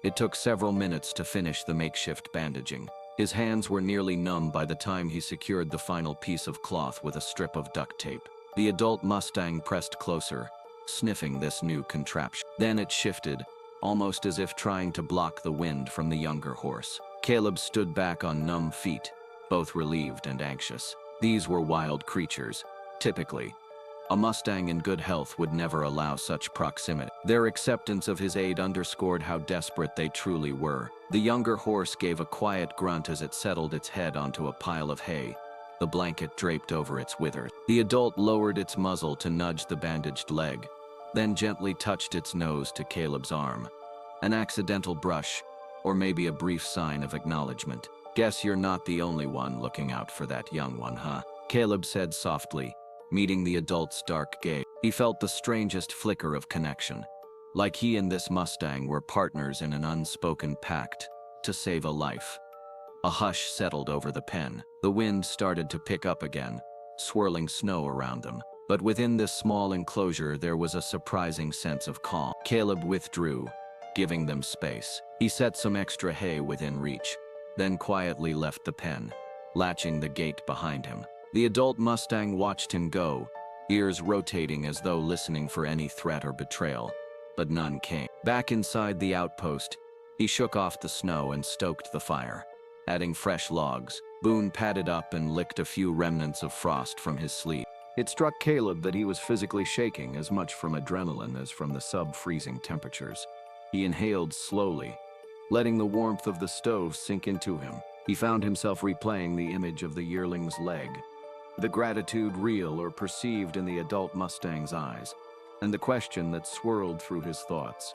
It took several minutes to finish the makeshift bandaging. His hands were nearly numb by the time he secured the final piece of cloth with a strip of duct tape. The adult Mustang pressed closer, sniffing this new contraption. Then it shifted, almost as if trying to block the wind from the younger horse. Caleb stood back on numb feet, both relieved and anxious. These were wild creatures. Typically, a Mustang in good health would never allow such proximity. Their acceptance of his aid underscored how desperate they truly were. The younger horse gave a quiet grunt as it settled its head onto a pile of hay, the blanket draped over its withers. The adult lowered its muzzle to nudge the bandaged leg, then gently touched its nose to Caleb's arm. An accidental brush, or maybe a brief sign of acknowledgement. "Guess you're not the only one looking out for that young one, huh?" Caleb said softly, meeting the adult's dark gaze. He felt the strangest flicker of connection, like he and this Mustang were partners in an unspoken pact to save a life. A hush settled over the pen. The wind started to pick up again, swirling snow around them. But within this small enclosure, there was a surprising sense of calm. Caleb withdrew, giving them space. He set some extra hay within reach, then quietly left the pen, latching the gate behind him. The adult Mustang watched him go, ears rotating as though listening for any threat or betrayal, but none came. Back inside the outpost, he shook off the snow and stoked the fire. Adding fresh logs, Boone padded up and licked a few remnants of frost from his sleeve. It struck Caleb that he was physically shaking as much from adrenaline as from the sub-freezing temperatures. He inhaled slowly, letting the warmth of the stove sink into him. He found himself replaying the image of the yearling's leg, the gratitude real or perceived in the adult Mustang's eyes, and the question that swirled through his thoughts.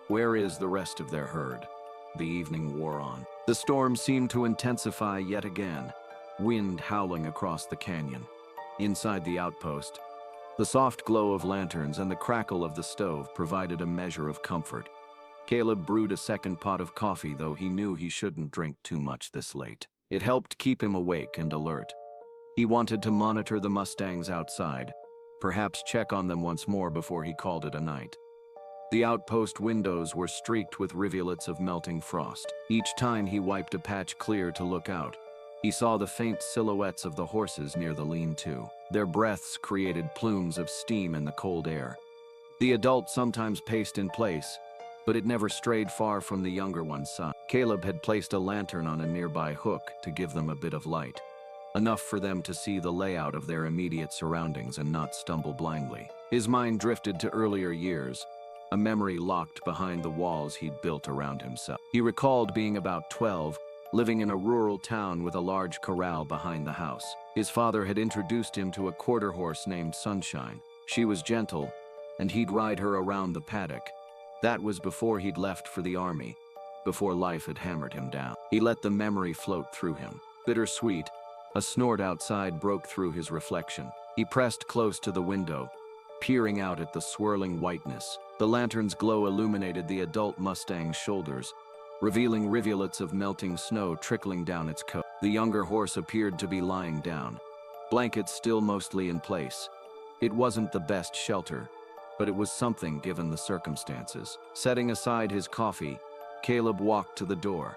Where is the rest of their herd? The evening wore on. The storm seemed to intensify yet again, wind howling across the canyon. Inside the outpost, the soft glow of lanterns and the crackle of the stove provided a measure of comfort. Caleb brewed a second pot of coffee, though he knew he shouldn't drink too much this late. It helped keep him awake and alert. He wanted to monitor the Mustangs outside, perhaps check on them once more before he called it a night. The outpost windows were streaked with rivulets of melting frost. Each time he wiped a patch clear to look out, he saw the faint silhouettes of the horses near the lean-to. Their breaths created plumes of steam in the cold air. The adult sometimes paced in place, but it never strayed far from the younger one's side. Caleb had placed a lantern on a nearby hook to give them a bit of light, enough for them to see the layout of their immediate surroundings and not stumble blindly. His mind drifted to earlier years, a memory locked behind the walls he'd built around himself. He recalled being about 12, living in a rural town with a large corral behind the house. His father had introduced him to a quarter horse named Sunshine. She was gentle, and he'd ride her around the paddock. That was before he'd left for the army, before life had hammered him down. He let the memory float through him. Bittersweet, a snort outside broke through his reflection. He pressed close to the window, peering out at the swirling whiteness. The lantern's glow illuminated the adult Mustang's shoulders, revealing rivulets of melting snow trickling down its coat. The younger horse appeared to be lying down, blankets still mostly in place. It wasn't the best shelter, but it was something given the circumstances. Setting aside his coffee, Caleb walked to the door,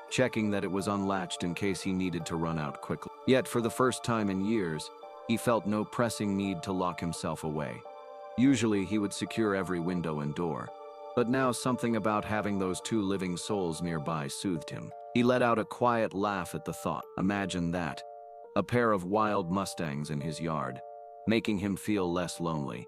checking that it was unlatched in case he needed to run out quickly. Yet for the first time in years, he felt no pressing need to lock himself away. Usually he would secure every window and door, but now something about having those two living souls nearby soothed him. He let out a quiet laugh at the thought. Imagine that, a pair of wild Mustangs in his yard, making him feel less lonely.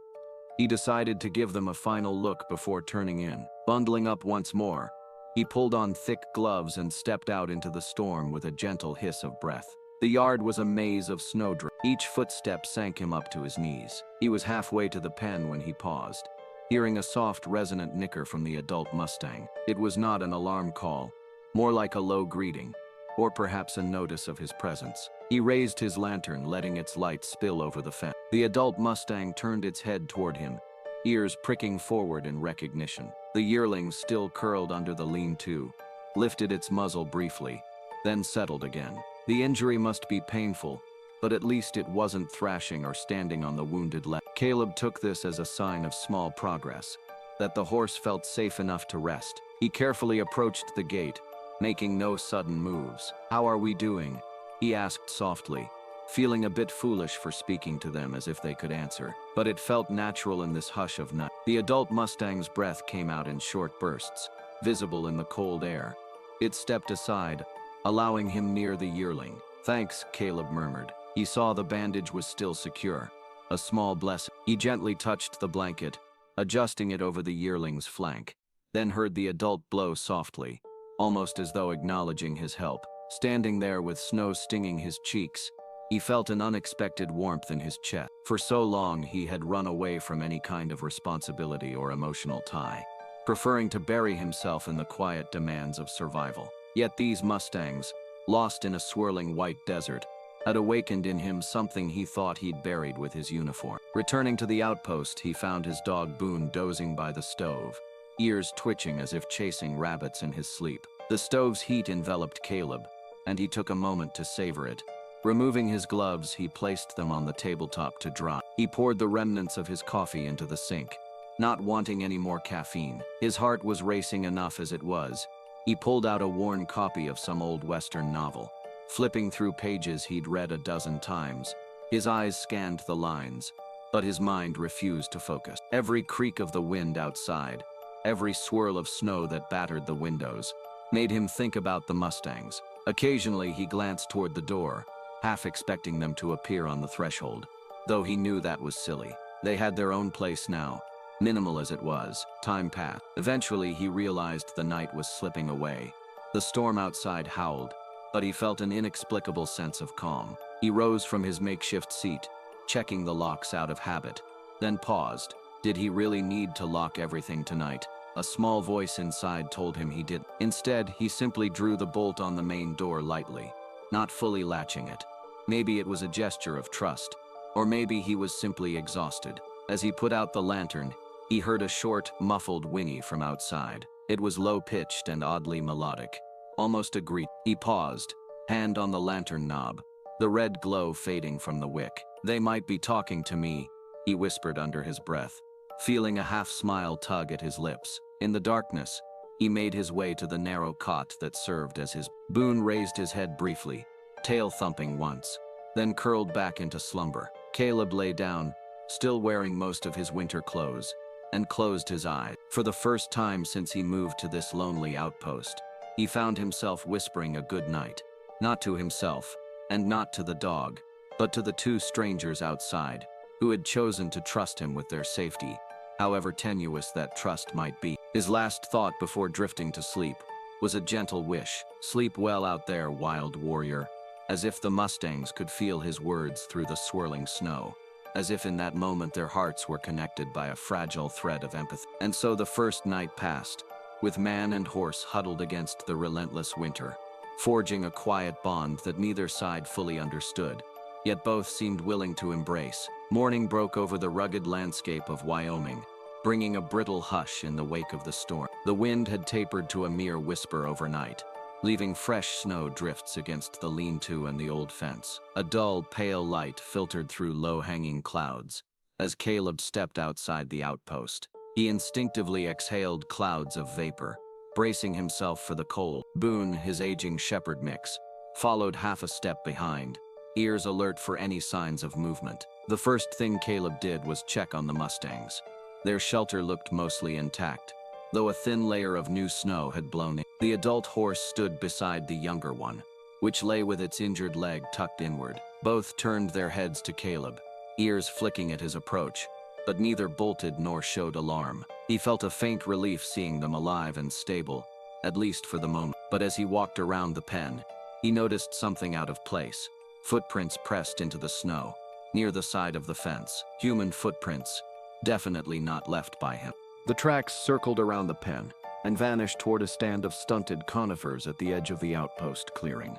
He decided to give them a final look before turning in. Bundling up once more, he pulled on thick gloves and stepped out into the storm with a gentle hiss of breath. The yard was a maze of snowdrifts. Each footstep sank him up to his knees. He was halfway to the pen when he paused, hearing a soft, resonant nicker from the adult Mustang. It was not an alarm call, more like a low greeting, or perhaps a notice of his presence. He raised his lantern, letting its light spill over the fence. The adult Mustang turned its head toward him, ears pricking forward in recognition. The yearling, still curled under the lean-to, lifted its muzzle briefly, then settled again. The injury must be painful, but at least it wasn't thrashing or standing on the wounded leg. Caleb took this as a sign of small progress, that the horse felt safe enough to rest. He carefully approached the gate, making no sudden moves. "How are we doing?" he asked softly, feeling a bit foolish for speaking to them as if they could answer. But it felt natural in this hush of night. The adult Mustang's breath came out in short bursts, visible in the cold air. It stepped aside, allowing him near the yearling. "Thanks," Caleb murmured. He saw the bandage was still secure. A small blessing. He gently touched the blanket, adjusting it over the yearling's flank, then heard the adult blow softly, almost as though acknowledging his help. Standing there with snow stinging his cheeks, he felt an unexpected warmth in his chest. For so long he had run away from any kind of responsibility or emotional tie, preferring to bury himself in the quiet demands of survival. Yet these Mustangs, lost in a swirling white desert, had awakened in him something he thought he'd buried with his uniform. Returning to the outpost, he found his dog Boone dozing by the stove, ears twitching as if chasing rabbits in his sleep. The stove's heat enveloped Caleb, and he took a moment to savor it. Removing his gloves, he placed them on the tabletop to dry. He poured the remnants of his coffee into the sink, not wanting any more caffeine. His heart was racing enough as it was. He pulled out a worn copy of some old Western novel, flipping through pages he'd read a dozen times. His eyes scanned the lines, but his mind refused to focus. Every creak of the wind outside, every swirl of snow that battered the windows, made him think about the Mustangs. Occasionally he glanced toward the door, half expecting them to appear on the threshold, though he knew that was silly. They had their own place now, minimal as it was. Time passed. Eventually he realized the night was slipping away. The storm outside howled, but he felt an inexplicable sense of calm. He rose from his makeshift seat, checking the locks out of habit, then paused. Did he really need to lock everything tonight? A small voice inside told him he did. Instead, he simply drew the bolt on the main door lightly, not fully latching it. Maybe it was a gesture of trust, or maybe he was simply exhausted. As he put out the lantern, he heard a short, muffled whinny from outside. It was low-pitched and oddly melodic, almost a greet. He paused, hand on the lantern knob, the red glow fading from the wick. "They might be talking to me," he whispered under his breath, feeling a half-smile tug at his lips. In the darkness, he made his way to the narrow cot that served as his. Boone raised his head briefly, tail thumping once, then curled back into slumber. Caleb lay down, still wearing most of his winter clothes, and closed his eyes. For the first time since he moved to this lonely outpost, he found himself whispering a good night, not to himself, and not to the dog, but to the two strangers outside, who had chosen to trust him with their safety, however tenuous that trust might be. His last thought before drifting to sleep was a gentle wish. "Sleep well out there, wild warrior," as if the Mustangs could feel his words through the swirling snow, as if in that moment their hearts were connected by a fragile thread of empathy. And so the first night passed, with man and horse huddled against the relentless winter, forging a quiet bond that neither side fully understood, yet both seemed willing to embrace. Morning broke over the rugged landscape of Wyoming, bringing a brittle hush in the wake of the storm. The wind had tapered to a mere whisper overnight, leaving fresh snow drifts against the lean-to and the old fence. A dull, pale light filtered through low-hanging clouds. As Caleb stepped outside the outpost, he instinctively exhaled clouds of vapor, bracing himself for the cold. Boone, his aging shepherd mix, followed half a step behind, ears alert for any signs of movement. The first thing Caleb did was check on the Mustangs. Their shelter looked mostly intact, though a thin layer of new snow had blown in. The adult horse stood beside the younger one, which lay with its injured leg tucked inward. Both turned their heads to Caleb, ears flicking at his approach, but neither bolted nor showed alarm. He felt a faint relief seeing them alive and stable, at least for the moment. But as he walked around the pen, he noticed something out of place. Footprints pressed into the snow, near the side of the fence. Human footprints, definitely not left by him. The tracks circled around the pen and vanished toward a stand of stunted conifers at the edge of the outpost clearing.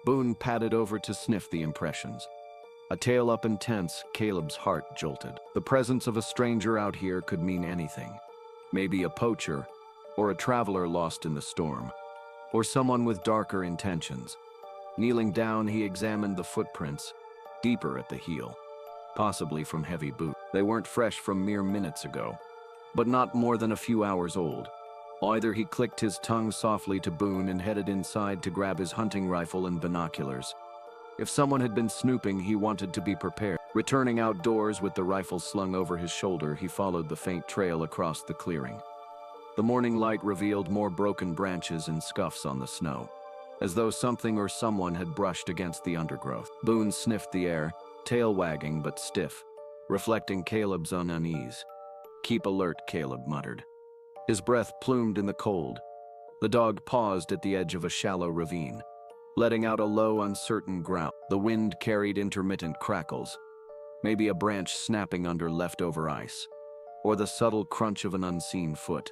Boone padded over to sniff the impressions. A tail up and tense, Caleb's heart jolted. The presence of a stranger out here could mean anything. Maybe a poacher, or a traveler lost in the storm, or someone with darker intentions. Kneeling down, he examined the footprints, deeper at the heel, possibly from heavy boot. They weren't fresh from mere minutes ago, but not more than a few hours old. Either he clicked his tongue softly to Boone and headed inside to grab his hunting rifle and binoculars. If someone had been snooping, he wanted to be prepared. Returning outdoors with the rifle slung over his shoulder, he followed the faint trail across the clearing. The morning light revealed more broken branches and scuffs on the snow, as though something or someone had brushed against the undergrowth. Boone sniffed the air, tail wagging but stiff, reflecting Caleb's own unease. "Keep alert," Caleb muttered. His breath plumed in the cold. The dog paused at the edge of a shallow ravine, letting out a low, uncertain growl. The wind carried intermittent crackles, maybe a branch snapping under leftover ice, or the subtle crunch of an unseen foot.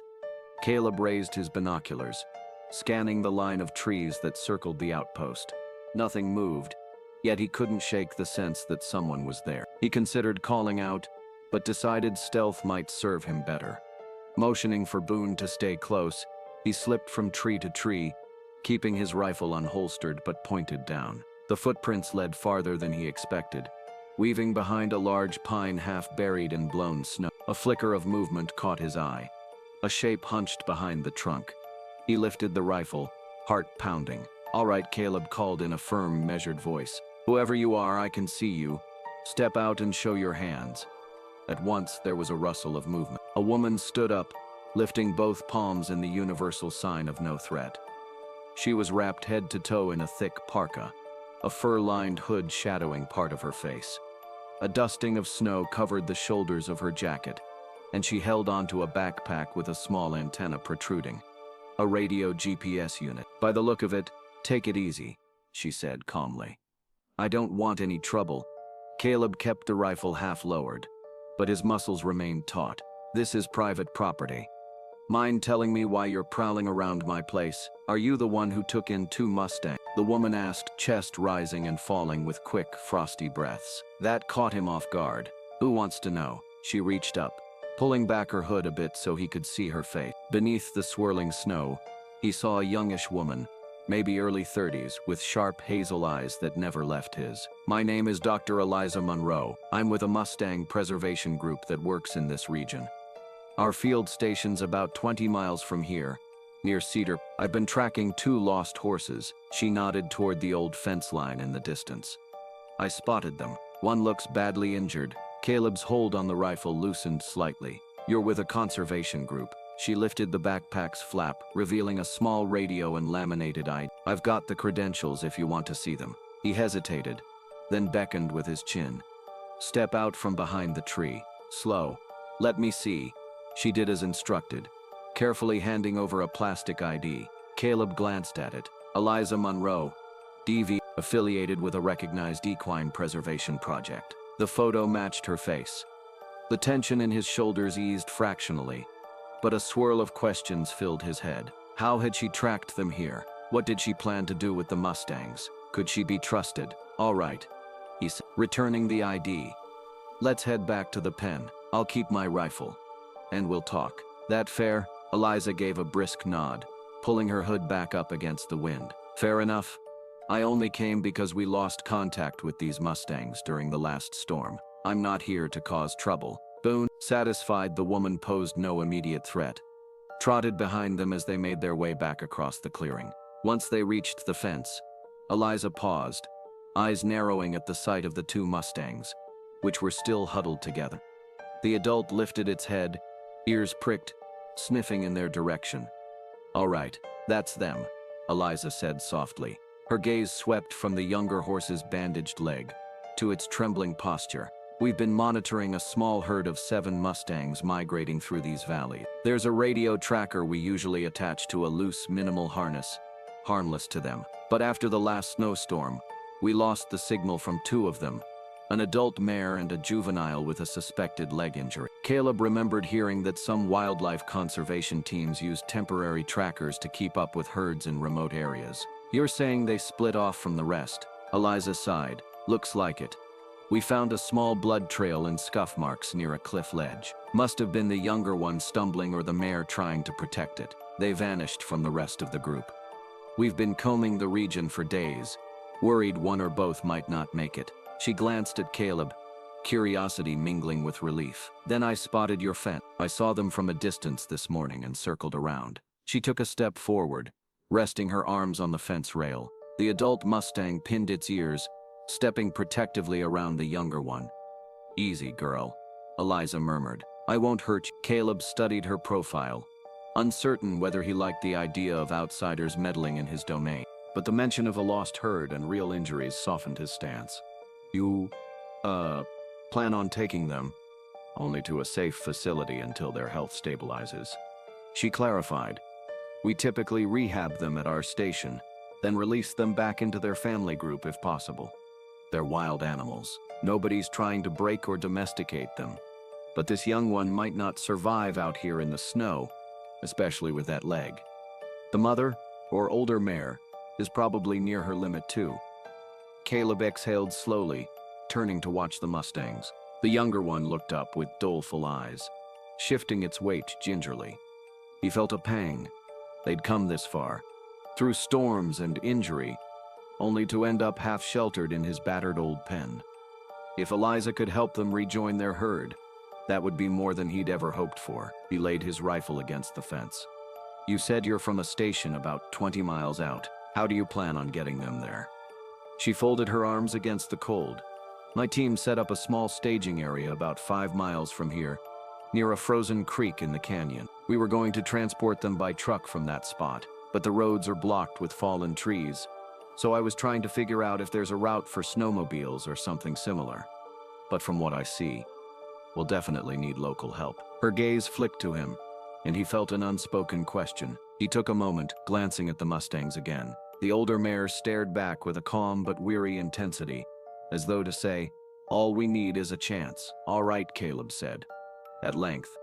Caleb raised his binoculars, scanning the line of trees that circled the outpost. Nothing moved, yet he couldn't shake the sense that someone was there. He considered calling out, but decided stealth might serve him better. Motioning for Boone to stay close, he slipped from tree to tree, keeping his rifle unholstered but pointed down. The footprints led farther than he expected, weaving behind a large pine half buried in blown snow. A flicker of movement caught his eye. A shape hunched behind the trunk. He lifted the rifle, heart pounding. "All right," Caleb called in a firm, measured voice. "Whoever you are, I can see you. Step out and show your hands." At once, there was a rustle of movement. A woman stood up, lifting both palms in the universal sign of no threat. She was wrapped head to toe in a thick parka, a fur-lined hood shadowing part of her face. A dusting of snow covered the shoulders of her jacket, and she held onto a backpack with a small antenna protruding. A radio GPS unit. "By the look of it, take it easy," she said calmly. "I don't want any trouble." Caleb kept the rifle half lowered, but his muscles remained taut. "This is private property. Mind telling me why you're prowling around my place? Are you the one who took in 2 Mustangs?" The woman asked, chest rising and falling with quick, frosty breaths. That caught him off guard. "Who wants to know?" She reached up, pulling back her hood a bit so he could see her face. Beneath the swirling snow, he saw a youngish woman, maybe early 30s, with sharp hazel eyes that never left his. "My name is Dr. Eliza Monroe. I'm with a Mustang preservation group that works in this region. Our field station's about 20 miles from here, near Cedar. I've been tracking 2 lost horses." She nodded toward the old fence line in the distance. "I spotted them. One looks badly injured." Caleb's hold on the rifle loosened slightly. "You're with a conservation group." She lifted the backpack's flap, revealing a small radio and laminated ID. "I've got the credentials if you want to see them." He hesitated, then beckoned with his chin. "Step out from behind the tree. Slow. Let me see." She did as instructed, carefully handing over a plastic ID. Caleb glanced at it. "Eliza Monroe, DV, affiliated with a recognized equine preservation project." The photo matched her face. The tension in his shoulders eased fractionally, but a swirl of questions filled his head. How had she tracked them here? What did she plan to do with the Mustangs? Could she be trusted? "All right," he said, returning the ID. "Let's head back to the pen. I'll keep my rifle, and we'll talk." "That fair?" Eliza gave a brisk nod, pulling her hood back up against the wind. "Fair enough. I only came because we lost contact with these Mustangs during the last storm. I'm not here to cause trouble." Boone, satisfied the woman posed no immediate threat, trotted behind them as they made their way back across the clearing. Once they reached the fence, Eliza paused, eyes narrowing at the sight of the 2 Mustangs, which were still huddled together. The adult lifted its head, ears pricked, sniffing in their direction. "All right, that's them," Eliza said softly. Her gaze swept from the younger horse's bandaged leg to its trembling posture. "We've been monitoring a small herd of 7 Mustangs migrating through these valleys. There's a radio tracker we usually attach to a loose, minimal harness, harmless to them. But after the last snowstorm, we lost the signal from 2 of them, an adult mare and a juvenile with a suspected leg injury." Caleb remembered hearing that some wildlife conservation teams use temporary trackers to keep up with herds in remote areas. "You're saying they split off from the rest?" Eliza sighed. "Looks like it. We found a small blood trail and scuff marks near a cliff ledge. Must have been the younger one stumbling or the mare trying to protect it. They vanished from the rest of the group. We've been combing the region for days, worried one or both might not make it." She glanced at Caleb, curiosity mingling with relief. "Then I spotted your fence. I saw them from a distance this morning and circled around." She took a step forward, resting her arms on the fence rail. The adult Mustang pinned its ears, stepping protectively around the younger one. "Easy, girl," Eliza murmured. "I won't hurt you." Caleb studied her profile, uncertain whether he liked the idea of outsiders meddling in his domain. But the mention of a lost herd and real injuries softened his stance. "You, plan on taking them only to a safe facility until their health stabilizes," she clarified. "We typically rehab them at our station, then release them back into their family group if possible. They're wild animals. Nobody's trying to break or domesticate them. But this young one might not survive out here in the snow, especially with that leg. The mother, or older mare, is probably near her limit too." Caleb exhaled slowly, turning to watch the Mustangs. The younger one looked up with doleful eyes, shifting its weight gingerly. He felt a pang. They'd come this far, through storms and injury, only to end up half-sheltered in his battered old pen. If Eliza could help them rejoin their herd, that would be more than he'd ever hoped for. He laid his rifle against the fence. You said you're from a station about 20 miles out. How do you plan on getting them there? She folded her arms against the cold. My team set up a small staging area about 5 miles from here, near a frozen creek in the canyon. We were going to transport them by truck from that spot, but the roads are blocked with fallen trees, so I was trying to figure out if there's a route for snowmobiles or something similar. But from what I see, we'll definitely need local help. Her gaze flicked to him, and he felt an unspoken question. He took a moment, glancing at the Mustangs again. The older mare stared back with a calm but weary intensity, as though to say, "All we need is a chance." "All right," Caleb said, at length.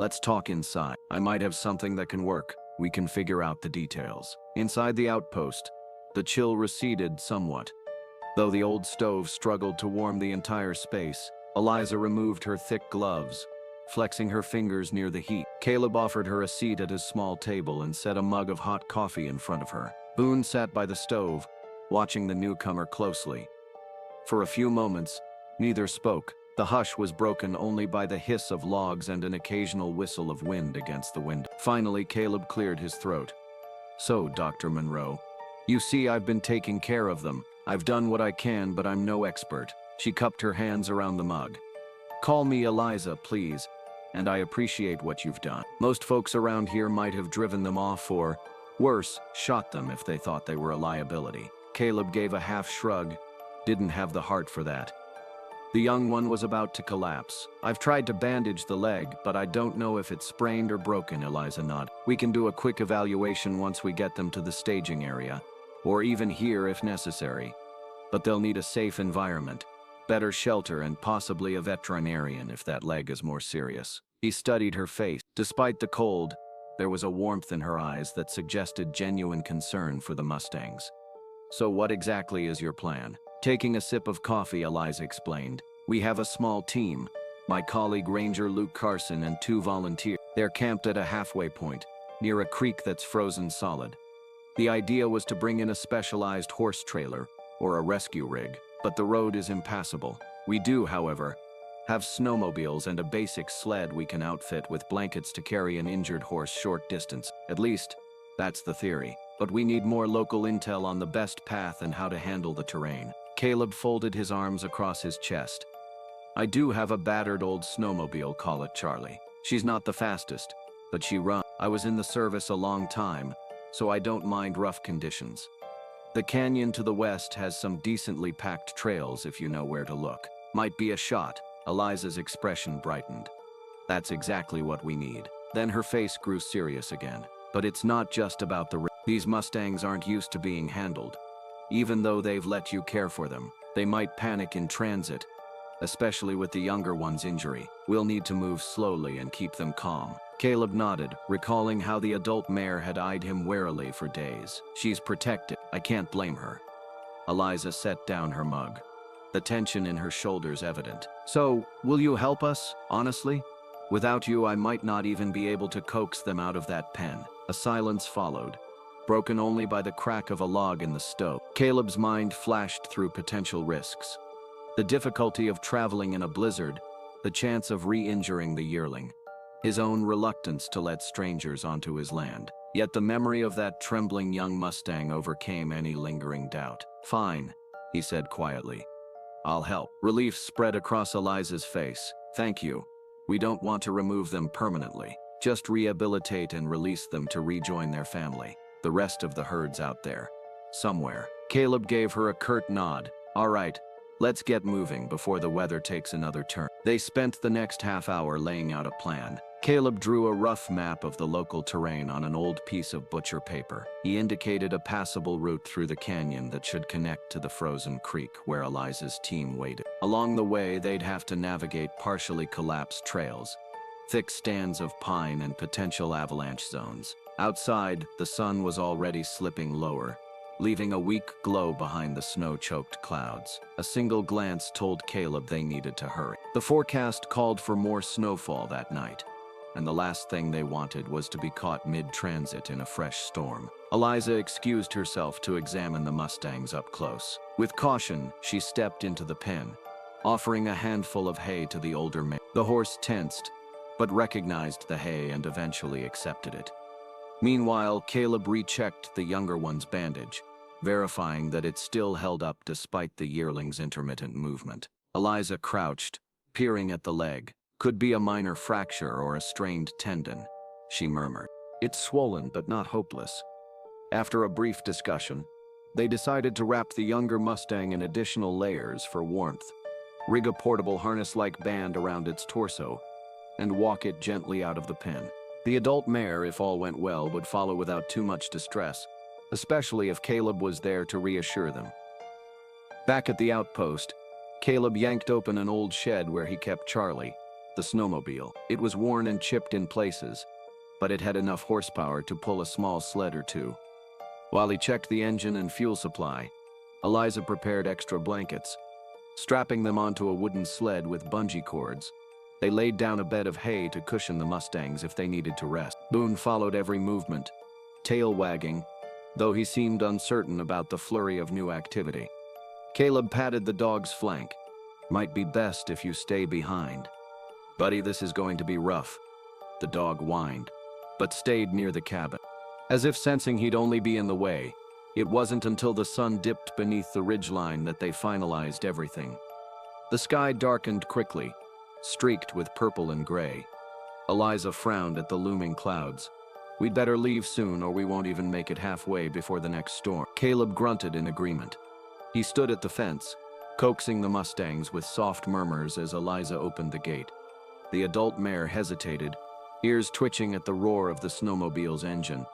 "Let's talk inside. I might have something that can work. We can figure out the details." Inside the outpost, the chill receded somewhat. Though the old stove struggled to warm the entire space, Eliza removed her thick gloves, flexing her fingers near the heat. Caleb offered her a seat at his small table and set a mug of hot coffee in front of her. Boone sat by the stove, watching the newcomer closely. For a few moments, neither spoke. The hush was broken only by the hiss of logs and an occasional whistle of wind against the window. Finally, Caleb cleared his throat. "So, Dr. Monroe, you see I've been taking care of them. I've done what I can, but I'm no expert." She cupped her hands around the mug. "Call me Eliza, please, and I appreciate what you've done. Most folks around here might have driven them off or, worse, shot them if they thought they were a liability." Caleb gave a half shrug. Didn't have the heart for that. The young one was about to collapse. "I've tried to bandage the leg, but I don't know if it's sprained or broken," Eliza nodded. "We can do a quick evaluation once we get them to the staging area, or even here if necessary. But they'll need a safe environment, better shelter, and possibly a veterinarian if that leg is more serious." He studied her face. Despite the cold, there was a warmth in her eyes that suggested genuine concern for the Mustangs. "So what exactly is your plan?" Taking a sip of coffee, Eliza explained. "We have a small team. My colleague Ranger Luke Carson and 2 volunteers. They're camped at a halfway point, near a creek that's frozen solid. The idea was to bring in a specialized horse trailer, or a rescue rig, but the road is impassable. We do, however, have snowmobiles and a basic sled we can outfit with blankets to carry an injured horse short distance. At least, that's the theory. But we need more local intel on the best path and how to handle the terrain." Caleb folded his arms across his chest. "I do have a battered old snowmobile, call it Charlie. She's not the fastest, but she runs. I was in the service a long time, so I don't mind rough conditions. The canyon to the west has some decently packed trails if you know where to look. Might be a shot." Eliza's expression brightened. "That's exactly what we need." Then her face grew serious again. "But it's not just about the These Mustangs aren't used to being handled. Even though they've let you care for them, they might panic in transit, especially with the younger one's injury. We'll need to move slowly and keep them calm." Caleb nodded, recalling how the adult mare had eyed him warily for days. "She's protected. I can't blame her." Eliza set down her mug, the tension in her shoulders evident. "So, will you help us, honestly? Without you, I might not even be able to coax them out of that pen." A silence followed, broken only by the crack of a log in the stove. Caleb's mind flashed through potential risks. The difficulty of traveling in a blizzard, the chance of re-injuring the yearling, his own reluctance to let strangers onto his land. Yet the memory of that trembling young Mustang overcame any lingering doubt. "Fine," he said quietly. "I'll help." Relief spread across Eliza's face. "Thank you. We don't want to remove them permanently. Just rehabilitate and release them to rejoin their family. The rest of the herd's out there, somewhere." Caleb gave her a curt nod. "All right, let's get moving before the weather takes another turn." They spent the next half hour laying out a plan. Caleb drew a rough map of the local terrain on an old piece of butcher paper. He indicated a passable route through the canyon that should connect to the frozen creek where Eliza's team waited. Along the way, they'd have to navigate partially collapsed trails, thick stands of pine, and potential avalanche zones. Outside, the sun was already slipping lower, leaving a weak glow behind the snow-choked clouds. A single glance told Caleb they needed to hurry. The forecast called for more snowfall that night, and the last thing they wanted was to be caught mid-transit in a fresh storm. Eliza excused herself to examine the Mustangs up close. With caution, she stepped into the pen, offering a handful of hay to the older man. The horse tensed, but recognized the hay and eventually accepted it. Meanwhile, Caleb rechecked the younger one's bandage, verifying that it still held up despite the yearling's intermittent movement. Eliza crouched, peering at the leg. Could be a minor fracture or a strained tendon, she murmured. It's swollen but not hopeless. After a brief discussion, they decided to wrap the younger Mustang in additional layers for warmth, rig a portable harness-like band around its torso, and walk it gently out of the pen. The adult mare, if all went well, would follow without too much distress, especially if Caleb was there to reassure them. Back at the outpost, Caleb yanked open an old shed where he kept Charlie, the snowmobile. It was worn and chipped in places, but it had enough horsepower to pull a small sled or two. While he checked the engine and fuel supply, Eliza prepared extra blankets. Strapping them onto a wooden sled with bungee cords, they laid down a bed of hay to cushion the Mustangs if they needed to rest. Boone followed every movement, tail wagging, though he seemed uncertain about the flurry of new activity. Caleb patted the dog's flank. Might be best if you stay behind. Buddy, this is going to be rough. The dog whined, but stayed near the cabin. As if sensing he'd only be in the way, it wasn't until the sun dipped beneath the ridgeline that they finalized everything. The sky darkened quickly, streaked with purple and gray. Eliza frowned at the looming clouds. We'd better leave soon or we won't even make it halfway before the next storm. Caleb grunted in agreement. He stood at the fence, coaxing the Mustangs with soft murmurs as Eliza opened the gate. The adult mare hesitated, ears twitching at the roar of the snowmobile's engine.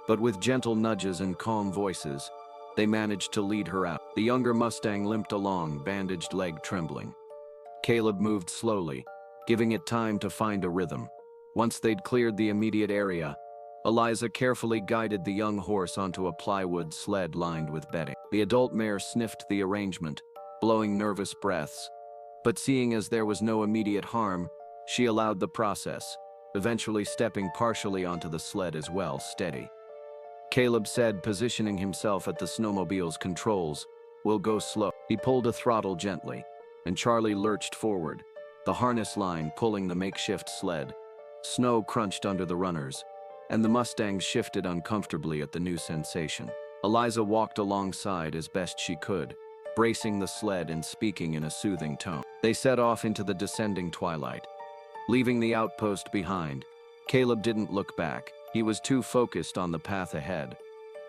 But with gentle nudges and calm voices, they managed to lead her out. The younger Mustang limped along, bandaged leg trembling. Caleb moved slowly, giving it time to find a rhythm. Once they'd cleared the immediate area, Eliza carefully guided the young horse onto a plywood sled lined with bedding. The adult mare sniffed the arrangement, blowing nervous breaths. But seeing as there was no immediate harm, she allowed the process, eventually stepping partially onto the sled as well, steady. Caleb said, positioning himself at the snowmobile's controls, "We'll go slow." He pulled a throttle gently, and Charlie lurched forward, the harness line pulling the makeshift sled. Snow crunched under the runners, and the Mustangs shifted uncomfortably at the new sensation. Eliza walked alongside as best she could, bracing the sled and speaking in a soothing tone. They set off into the descending twilight. Leaving the outpost behind, Caleb didn't look back. He was too focused on the path ahead,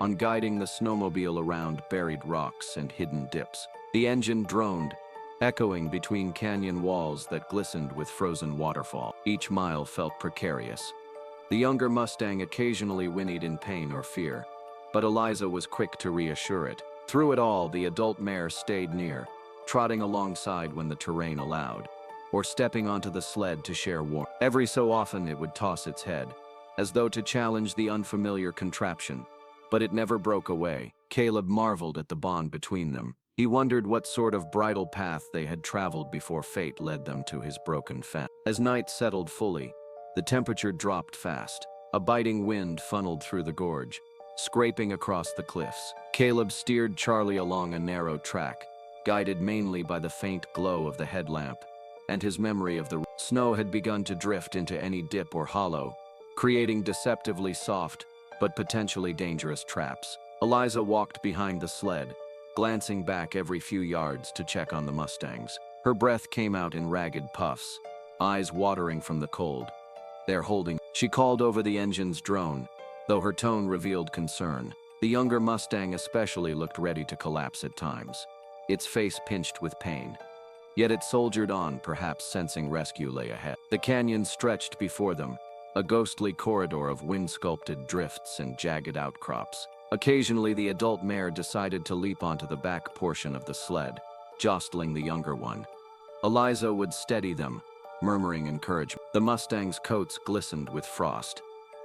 on guiding the snowmobile around buried rocks and hidden dips. The engine droned, echoing between canyon walls that glistened with frozen waterfall. Each mile felt precarious. The younger Mustang occasionally whinnied in pain or fear, but Eliza was quick to reassure it. Through it all, the adult mare stayed near, trotting alongside when the terrain allowed, or stepping onto the sled to share warmth. Every so often it would toss its head, as though to challenge the unfamiliar contraption, but it never broke away. Caleb marveled at the bond between them. He wondered what sort of bridle path they had traveled before fate led them to his broken fence. As night settled fully, the temperature dropped fast. A biting wind funneled through the gorge, scraping across the cliffs. Caleb steered Charlie along a narrow track, guided mainly by the faint glow of the headlamp, and his memory of the snow had begun to drift into any dip or hollow, creating deceptively soft but potentially dangerous traps. Eliza walked behind the sled, glancing back every few yards to check on the Mustangs. Her breath came out in ragged puffs, eyes watering from the cold. "They're holding." She called over the engine's drone, though her tone revealed concern. The younger Mustang especially looked ready to collapse at times, its face pinched with pain. Yet it soldiered on, perhaps sensing rescue lay ahead. The canyon stretched before them, a ghostly corridor of wind-sculpted drifts and jagged outcrops. Occasionally, the adult mare decided to leap onto the back portion of the sled, jostling the younger one. Eliza would steady them, murmuring encouragement. The Mustangs' coats glistened with frost,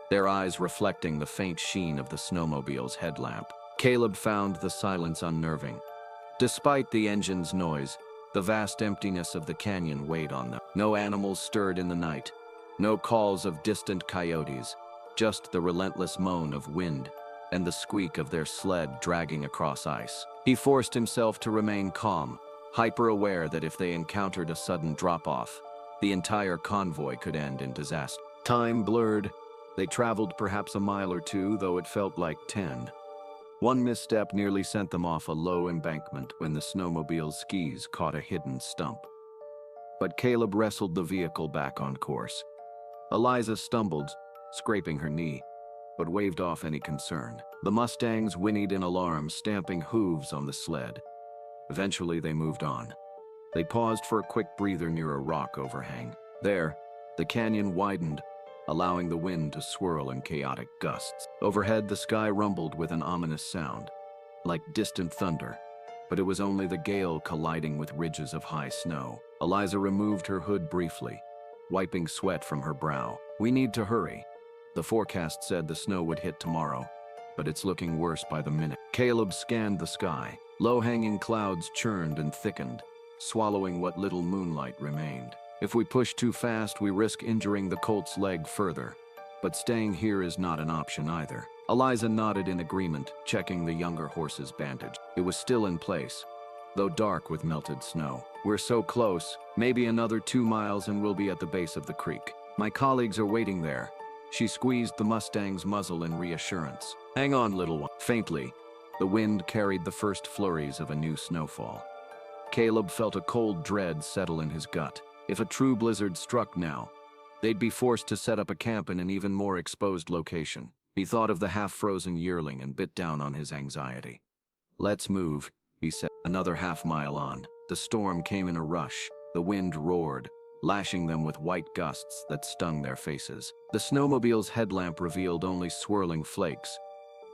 their eyes reflecting the faint sheen of the snowmobile's headlamp. Caleb found the silence unnerving. Despite the engine's noise, the vast emptiness of the canyon weighed on them. No animals stirred in the night, no calls of distant coyotes, just the relentless moan of wind and the squeak of their sled dragging across ice. He forced himself to remain calm, hyper-aware that if they encountered a sudden drop-off, the entire convoy could end in disaster. Time blurred. They traveled perhaps a mile or two, though it felt like 10. One misstep nearly sent them off a low embankment when the snowmobile's skis caught a hidden stump. But Caleb wrestled the vehicle back on course. Eliza stumbled, scraping her knee, but waved off any concern. The Mustangs whinnied in alarm, stamping hooves on the sled. Eventually, they moved on. They paused for a quick breather near a rock overhang. There, the canyon widened, allowing the wind to swirl in chaotic gusts. Overhead, the sky rumbled with an ominous sound, like distant thunder, but it was only the gale colliding with ridges of high snow. Eliza removed her hood briefly, wiping sweat from her brow. "We need to hurry. The forecast said the snow would hit tomorrow, but it's looking worse by the minute." Caleb scanned the sky. Low-hanging clouds churned and thickened, swallowing what little moonlight remained. "If we push too fast, we risk injuring the colt's leg further, but staying here is not an option either." Eliza nodded in agreement, checking the younger horse's bandage. It was still in place, though dark with melted snow. "We're so close, maybe another 2 miles and we'll be at the base of the creek. My colleagues are waiting there." She squeezed the Mustang's muzzle in reassurance. "Hang on, little one." Faintly, the wind carried the first flurries of a new snowfall. Caleb felt a cold dread settle in his gut. If a true blizzard struck now, they'd be forced to set up a camp in an even more exposed location. He thought of the half-frozen yearling and bit down on his anxiety. "Let's move," he said. Another half-mile on, the storm came in a rush. The wind roared, lashing them with white gusts that stung their faces. The snowmobile's headlamp revealed only swirling flakes,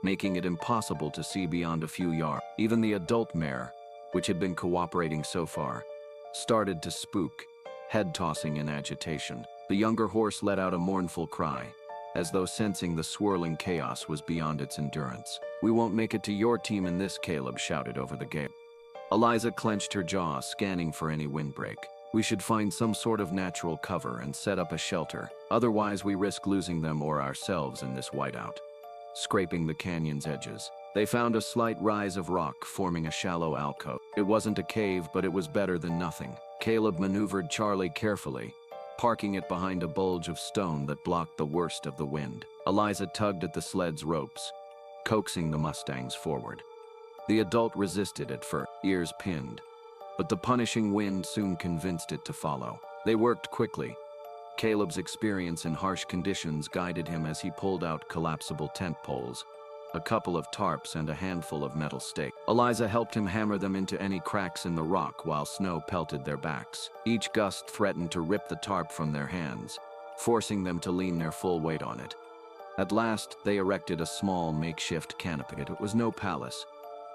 making it impossible to see beyond a few yards. Even the adult mare, which had been cooperating so far, started to spook, head tossing in agitation. The younger horse let out a mournful cry, as though sensing the swirling chaos was beyond its endurance. "We won't make it to your team in this," Caleb shouted over the gate. Eliza clenched her jaw, scanning for any windbreak. "We should find some sort of natural cover and set up a shelter. Otherwise, we risk losing them or ourselves in this whiteout." Scraping the canyon's edges, they found a slight rise of rock forming a shallow alcove. It wasn't a cave, but it was better than nothing. Caleb maneuvered Charlie carefully, parking it behind a bulge of stone that blocked the worst of the wind. Eliza tugged at the sled's ropes, coaxing the Mustangs forward. The adult resisted at first, ears pinned, but the punishing wind soon convinced it to follow. They worked quickly. Caleb's experience in harsh conditions guided him as he pulled out collapsible tent poles, a couple of tarps, and a handful of metal stakes. Eliza helped him hammer them into any cracks in the rock while snow pelted their backs. Each gust threatened to rip the tarp from their hands, forcing them to lean their full weight on it. At last, they erected a small makeshift canopy. It was no palace,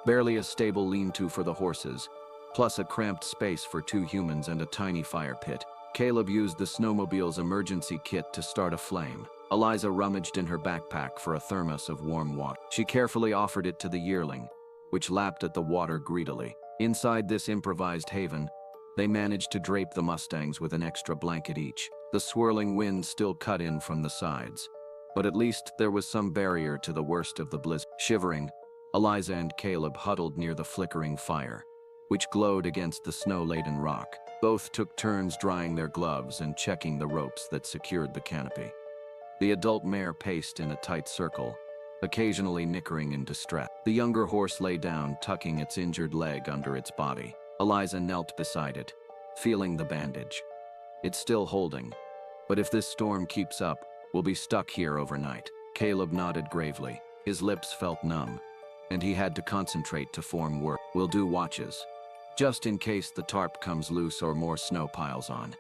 barely a stable lean-to for the horses, plus a cramped space for 2 humans and a tiny fire pit. Caleb used the snowmobile's emergency kit to start a flame. Eliza rummaged in her backpack for a thermos of warm water. She carefully offered it to the yearling, which lapped at the water greedily. Inside this improvised haven, they managed to drape the Mustangs with an extra blanket each. The swirling wind still cut in from the sides, but at least there was some barrier to the worst of the blizzard. Shivering, Eliza and Caleb huddled near the flickering fire, which glowed against the snow-laden rock. Both took turns drying their gloves and checking the ropes that secured the canopy. The adult mare paced in a tight circle, occasionally nickering in distress. The younger horse lay down, tucking its injured leg under its body. Eliza knelt beside it, feeling the bandage. "It's still holding, but if this storm keeps up, we'll be stuck here overnight." Caleb nodded gravely. His lips felt numb, and he had to concentrate to form words. "We'll do watches, just in case the tarp comes loose or more snow piles on,"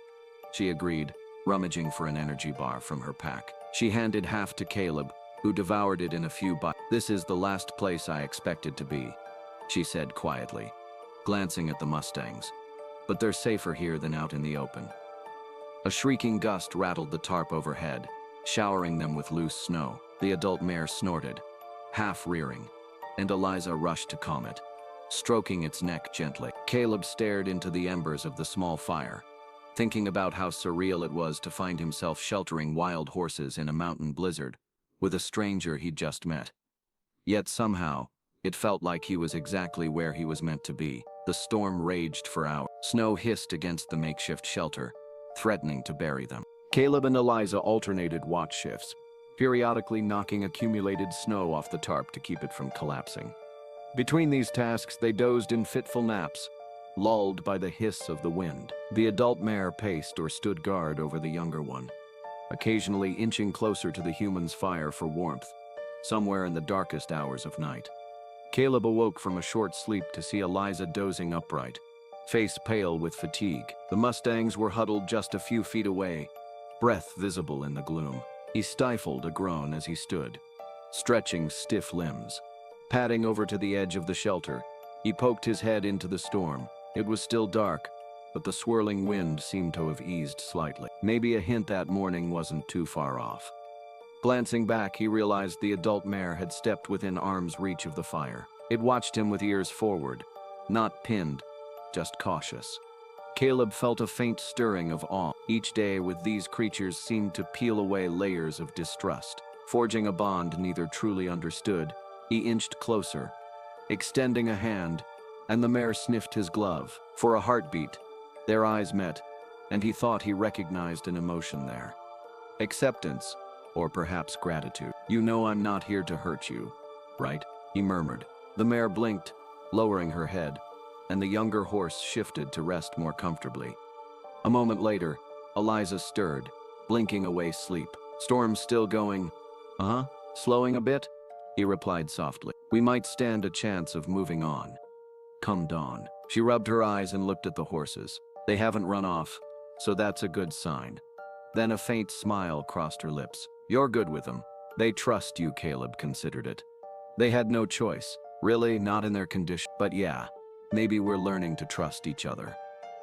she agreed, rummaging for an energy bar from her pack. She handed half to Caleb, who devoured it in a few bites. "This is the last place I expected to be," she said quietly, glancing at the Mustangs. "But they're safer here than out in the open." A shrieking gust rattled the tarp overhead, showering them with loose snow. The adult mare snorted, half rearing, and Eliza rushed to calm it, stroking its neck gently. Caleb stared into the embers of the small fire, thinking about how surreal it was to find himself sheltering wild horses in a mountain blizzard with a stranger he'd just met. Yet somehow, it felt like he was exactly where he was meant to be. The storm raged for hours. Snow hissed against the makeshift shelter, threatening to bury them. Caleb and Eliza alternated watch shifts, periodically knocking accumulated snow off the tarp to keep it from collapsing. Between these tasks, they dozed in fitful naps, lulled by the hiss of the wind. The adult mare paced or stood guard over the younger one, occasionally inching closer to the human's fire for warmth, somewhere in the darkest hours of night. Caleb awoke from a short sleep to see Eliza dozing upright, face pale with fatigue. The Mustangs were huddled just a few feet away, breath visible in the gloom. He stifled a groan as he stood, stretching stiff limbs. Padding over to the edge of the shelter, he poked his head into the storm. It was still dark, but the swirling wind seemed to have eased slightly. Maybe a hint that morning wasn't too far off. Glancing back, he realized the adult mare had stepped within arm's reach of the fire. It watched him with ears forward, not pinned, just cautious. Caleb felt a faint stirring of awe. Each day with these creatures seemed to peel away layers of distrust. Forging a bond neither truly understood, he inched closer, extending a hand, and the mare sniffed his glove. For a heartbeat, their eyes met, and he thought he recognized an emotion there. Acceptance, or perhaps gratitude. "You know I'm not here to hurt you, right?" he murmured. The mare blinked, lowering her head, and the younger horse shifted to rest more comfortably. A moment later, Eliza stirred, blinking away sleep. "Storm's still going." "Uh-huh, slowing a bit?" he replied softly. "We might stand a chance of moving on. Come dawn." She rubbed her eyes and looked at the horses. They haven't run off, so that's a good sign. Then a faint smile crossed her lips. "You're good with them. They trust you," Caleb considered it. They had no choice. Really, not in their condition. But yeah, maybe we're learning to trust each other.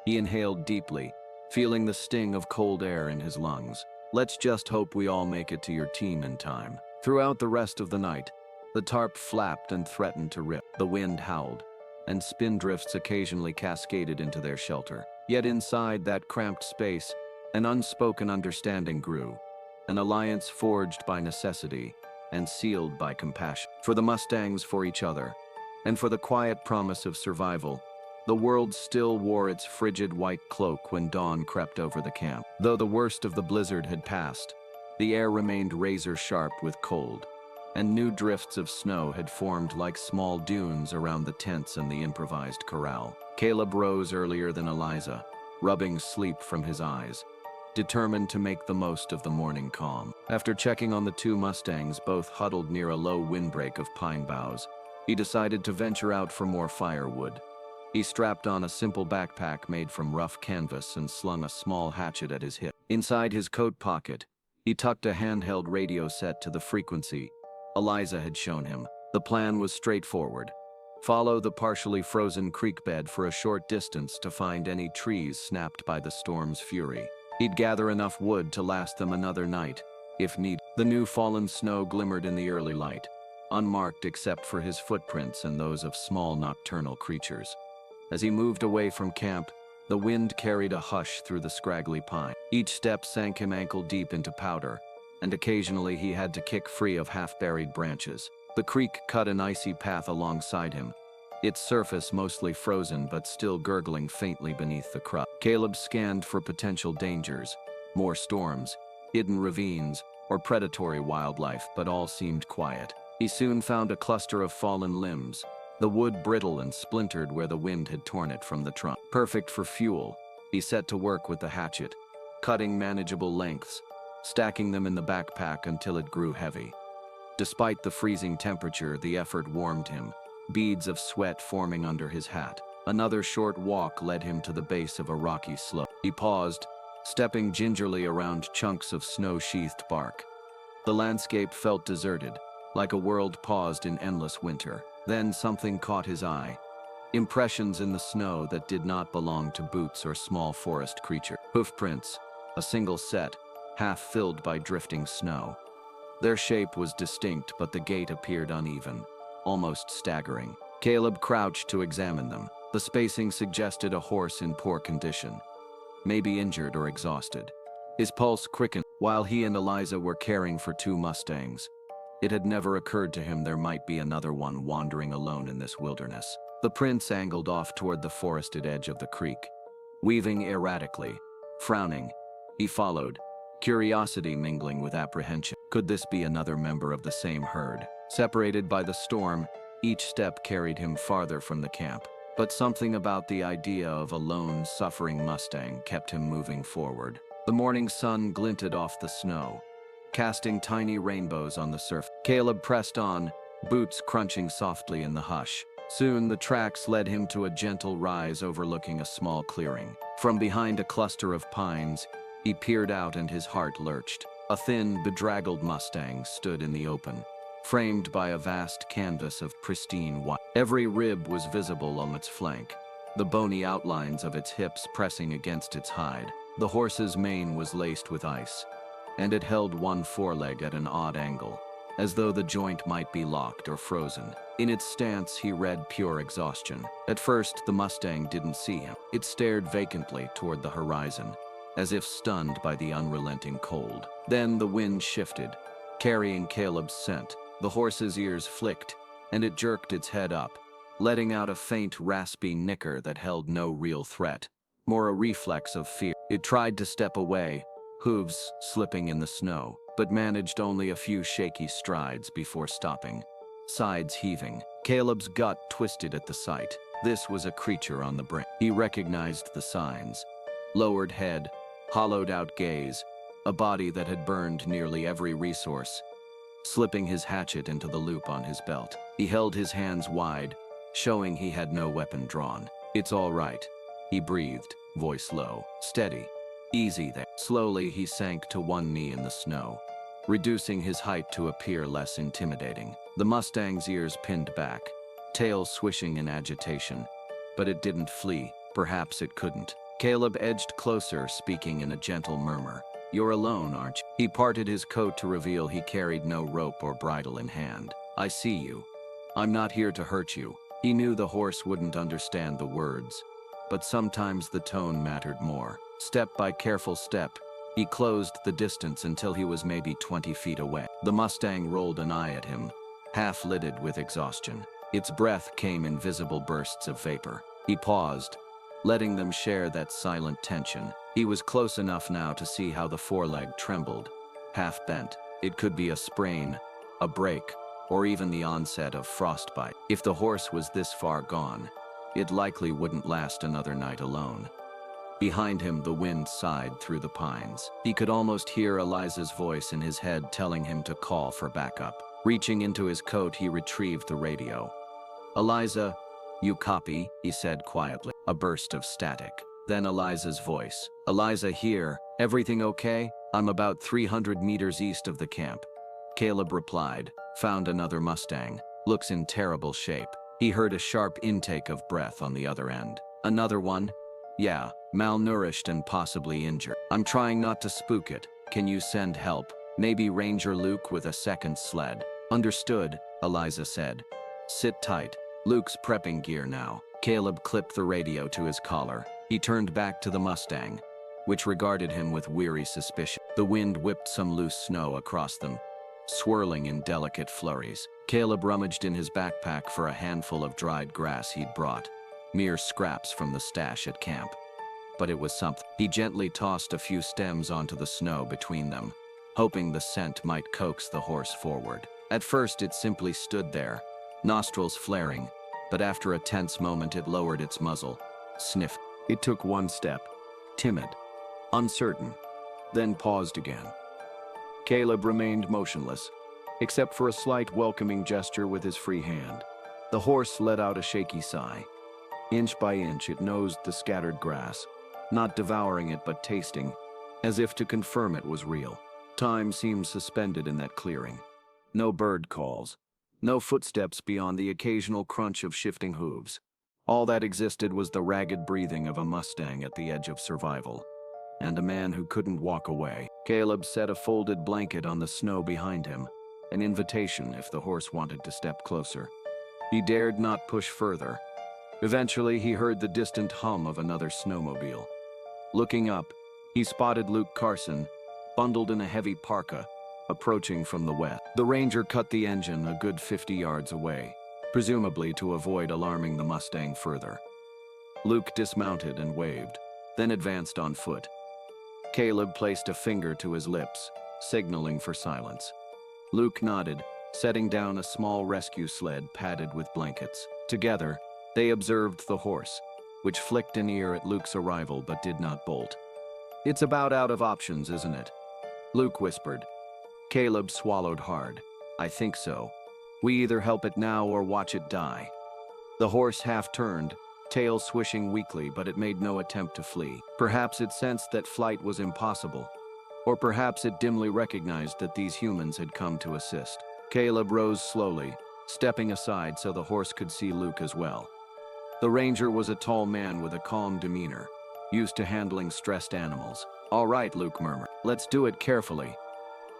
He inhaled deeply, feeling the sting of cold air in his lungs. "Let's just hope we all make it to your team in time." Throughout the rest of the night, the tarp flapped and threatened to rip. The wind howled, and spindrifts occasionally cascaded into their shelter. Yet inside that cramped space, an unspoken understanding grew, an alliance forged by necessity and sealed by compassion. For the Mustangs, for each other, and for the quiet promise of survival, the world still wore its frigid white cloak when dawn crept over the camp. Though the worst of the blizzard had passed, the air remained razor-sharp with cold, and new drifts of snow had formed like small dunes around the tents and the improvised corral. Caleb rose earlier than Eliza, rubbing sleep from his eyes, determined to make the most of the morning calm. After checking on the two Mustangs, both huddled near a low windbreak of pine boughs, he decided to venture out for more firewood. He strapped on a simple backpack made from rough canvas and slung a small hatchet at his hip. Inside his coat pocket, he tucked a handheld radio set to the frequency Eliza had shown him. The plan was straightforward. Follow the partially frozen creek bed for a short distance to find any trees snapped by the storm's fury. He'd gather enough wood to last them another night, if needed. The new fallen snow glimmered in the early light, unmarked except for his footprints and those of small nocturnal creatures. As he moved away from camp, the wind carried a hush through the scraggly pine. Each step sank him ankle-deep into powder, and occasionally he had to kick free of half-buried branches. The creek cut an icy path alongside him, its surface mostly frozen but still gurgling faintly beneath the crust. Caleb scanned for potential dangers, more storms, hidden ravines, or predatory wildlife, but all seemed quiet. He soon found a cluster of fallen limbs, the wood brittle and splintered where the wind had torn it from the trunk. Perfect for fuel, he set to work with the hatchet, cutting manageable lengths, stacking them in the backpack until it grew heavy. Despite the freezing temperature, the effort warmed him, beads of sweat forming under his hat. Another short walk led him to the base of a rocky slope. He paused, stepping gingerly around chunks of snow-sheathed bark. The landscape felt deserted, like a world paused in endless winter. Then something caught his eye. Impressions in the snow that did not belong to boots or small forest creature. Hoofprints, a single set, half filled by drifting snow. Their shape was distinct, but the gait appeared uneven, almost staggering. Caleb crouched to examine them. The spacing suggested a horse in poor condition, maybe injured or exhausted. His pulse quickened while he and Eliza were caring for two Mustangs. It had never occurred to him there might be another one wandering alone in this wilderness. The prince angled off toward the forested edge of the creek, weaving erratically. Frowning, he followed, curiosity mingling with apprehension. Could this be another member of the same herd? Separated by the storm, each step carried him farther from the camp. But something about the idea of a lone, suffering Mustang kept him moving forward. The morning sun glinted off the snow, casting tiny rainbows on the surface. Caleb pressed on, boots crunching softly in the hush. Soon the tracks led him to a gentle rise overlooking a small clearing. From behind a cluster of pines, he peered out and his heart lurched. A thin, bedraggled Mustang stood in the open, framed by a vast canvas of pristine white. Every rib was visible on its flank, the bony outlines of its hips pressing against its hide. The horse's mane was laced with ice, and it held one foreleg at an odd angle, as though the joint might be locked or frozen. In its stance, he read pure exhaustion. At first, the Mustang didn't see him. It stared vacantly toward the horizon, as if stunned by the unrelenting cold. Then the wind shifted, carrying Caleb's scent. The horse's ears flicked, and it jerked its head up, letting out a faint, raspy nicker that held no real threat, more a reflex of fear. It tried to step away, hooves slipping in the snow, but managed only a few shaky strides before stopping, sides heaving. Caleb's gut twisted at the sight. This was a creature on the brink. He recognized the signs: lowered head, hollowed-out gaze, a body that had burned nearly every resource. Slipping his hatchet into the loop on his belt, he held his hands wide, showing he had no weapon drawn. "It's all right," he breathed, voice low. "Steady. Easy there." Slowly, he sank to one knee in the snow, reducing his height to appear less intimidating. The Mustang's ears pinned back, tail swishing in agitation, but it didn't flee. Perhaps it couldn't. Caleb edged closer, speaking in a gentle murmur. "You're alone, aren't you?" He parted his coat to reveal he carried no rope or bridle in hand. "I see you. I'm not here to hurt you." He knew the horse wouldn't understand the words, but sometimes the tone mattered more. Step by careful step, he closed the distance until he was maybe 20 feet away. The Mustang rolled an eye at him, half-lidded with exhaustion. Its breath came in visible bursts of vapor. He paused, letting them share that silent tension. He was close enough now to see how the foreleg trembled, half-bent. It could be a sprain, a break, or even the onset of frostbite. If the horse was this far gone, it likely wouldn't last another night alone. Behind him, the wind sighed through the pines. He could almost hear Eliza's voice in his head telling him to call for backup. Reaching into his coat, he retrieved the radio. "Eliza, you copy?" he said quietly. A burst of static. Then Eliza's voice. "Eliza here. Everything okay? I'm about 300 meters east of the camp." Caleb replied. "Found another Mustang. Looks in terrible shape." He heard a sharp intake of breath on the other end. "Another one?" "Yeah, malnourished and possibly injured. I'm trying not to spook it. Can you send help? Maybe Ranger Luke with a second sled." "Understood," Eliza said. "Sit tight. Luke's prepping gear now." Caleb clipped the radio to his collar. He turned back to the Mustang, which regarded him with weary suspicion. The wind whipped some loose snow across them, swirling in delicate flurries. Caleb rummaged in his backpack for a handful of dried grass he'd brought, mere scraps from the stash at camp. But it was something. He gently tossed a few stems onto the snow between them, hoping the scent might coax the horse forward. At first, it simply stood there, nostrils flaring, but after a tense moment it lowered its muzzle, sniffed. It took one step, timid, uncertain, then paused again. Caleb remained motionless, except for a slight welcoming gesture with his free hand. The horse let out a shaky sigh. Inch by inch it nosed the scattered grass, not devouring it but tasting, as if to confirm it was real. Time seemed suspended in that clearing. No bird calls, no footsteps beyond the occasional crunch of shifting hooves. All that existed was the ragged breathing of a Mustang at the edge of survival, and a man who couldn't walk away. Caleb set a folded blanket on the snow behind him, an invitation if the horse wanted to step closer. He dared not push further. Eventually, he heard the distant hum of another snowmobile. Looking up, he spotted Luke Carson, bundled in a heavy parka, approaching from the west. The ranger cut the engine a good 50 yards away, presumably to avoid alarming the Mustang further. Luke dismounted and waved, then advanced on foot. Caleb placed a finger to his lips, signaling for silence. Luke nodded, setting down a small rescue sled padded with blankets. Together, they observed the horse, which flicked an ear at Luke's arrival but did not bolt. "It's about out of options, isn't it?" Luke whispered. Caleb swallowed hard. "I think so. We either help it now or watch it die." The horse half turned, tail swishing weakly, but it made no attempt to flee. Perhaps it sensed that flight was impossible, or perhaps it dimly recognized that these humans had come to assist. Caleb rose slowly, stepping aside so the horse could see Luke as well. The ranger was a tall man with a calm demeanor, used to handling stressed animals. "All right," Luke murmured. "Let's do it carefully."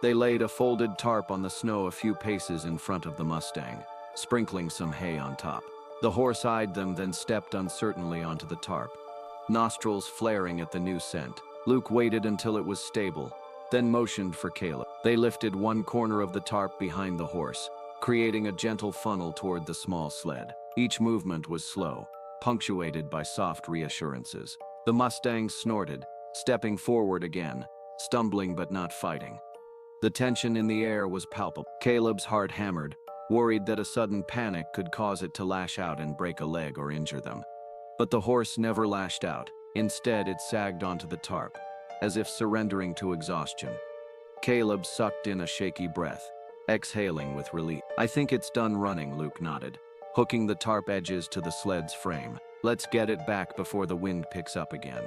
They laid a folded tarp on the snow a few paces in front of the Mustang, sprinkling some hay on top. The horse eyed them, then stepped uncertainly onto the tarp, nostrils flaring at the new scent. Luke waited until it was stable, then motioned for Caleb. They lifted one corner of the tarp behind the horse, creating a gentle funnel toward the small sled. Each movement was slow, punctuated by soft reassurances. The Mustang snorted, stepping forward again, stumbling but not fighting. The tension in the air was palpable. Caleb's heart hammered, worried that a sudden panic could cause it to lash out and break a leg or injure them. But the horse never lashed out. Instead, it sagged onto the tarp, as if surrendering to exhaustion. Caleb sucked in a shaky breath, exhaling with relief. "I think it's done running," Luke nodded, hooking the tarp edges to the sled's frame. "Let's get it back before the wind picks up again."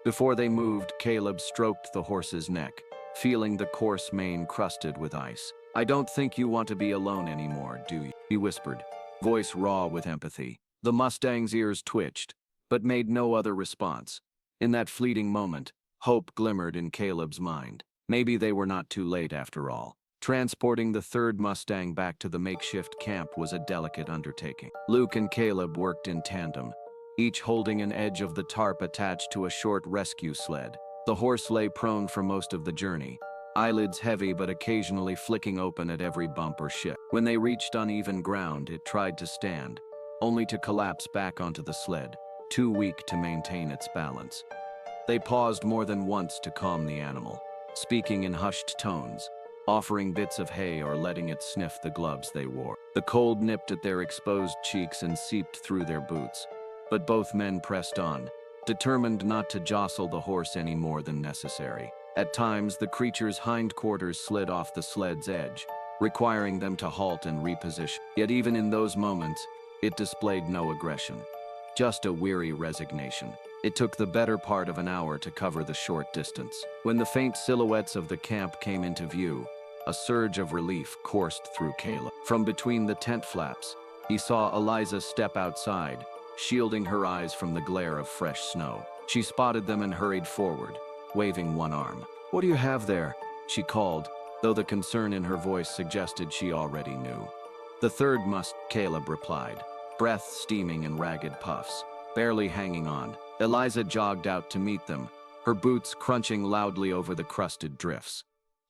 Before they moved, Caleb stroked the horse's neck, feeling the coarse mane crusted with ice. "I don't think you want to be alone anymore, do you?" he whispered, voice raw with empathy. The Mustang's ears twitched, but made no other response. In that fleeting moment, hope glimmered in Caleb's mind. Maybe they were not too late after all. Transporting the third Mustang back to the makeshift camp was a delicate undertaking. Luke and Caleb worked in tandem, each holding an edge of the tarp attached to a short rescue sled. The horse lay prone for most of the journey, eyelids heavy but occasionally flicking open at every bump or shift. When they reached uneven ground, it tried to stand, only to collapse back onto the sled, too weak to maintain its balance. They paused more than once to calm the animal, speaking in hushed tones, offering bits of hay or letting it sniff the gloves they wore. The cold nipped at their exposed cheeks and seeped through their boots, but both men pressed on, determined not to jostle the horse any more than necessary. At times, the creature's hindquarters slid off the sled's edge, requiring them to halt and reposition. Yet even in those moments, it displayed no aggression, just a weary resignation. It took the better part of an hour to cover the short distance. When the faint silhouettes of the camp came into view, a surge of relief coursed through Caleb. From between the tent flaps, he saw Eliza step outside, shielding her eyes from the glare of fresh snow. She spotted them and hurried forward, waving one arm. "What do you have there?" she called, though the concern in her voice suggested she already knew. "The third must," Caleb replied, breath steaming in ragged puffs, barely hanging on. Eliza jogged out to meet them, her boots crunching loudly over the crusted drifts.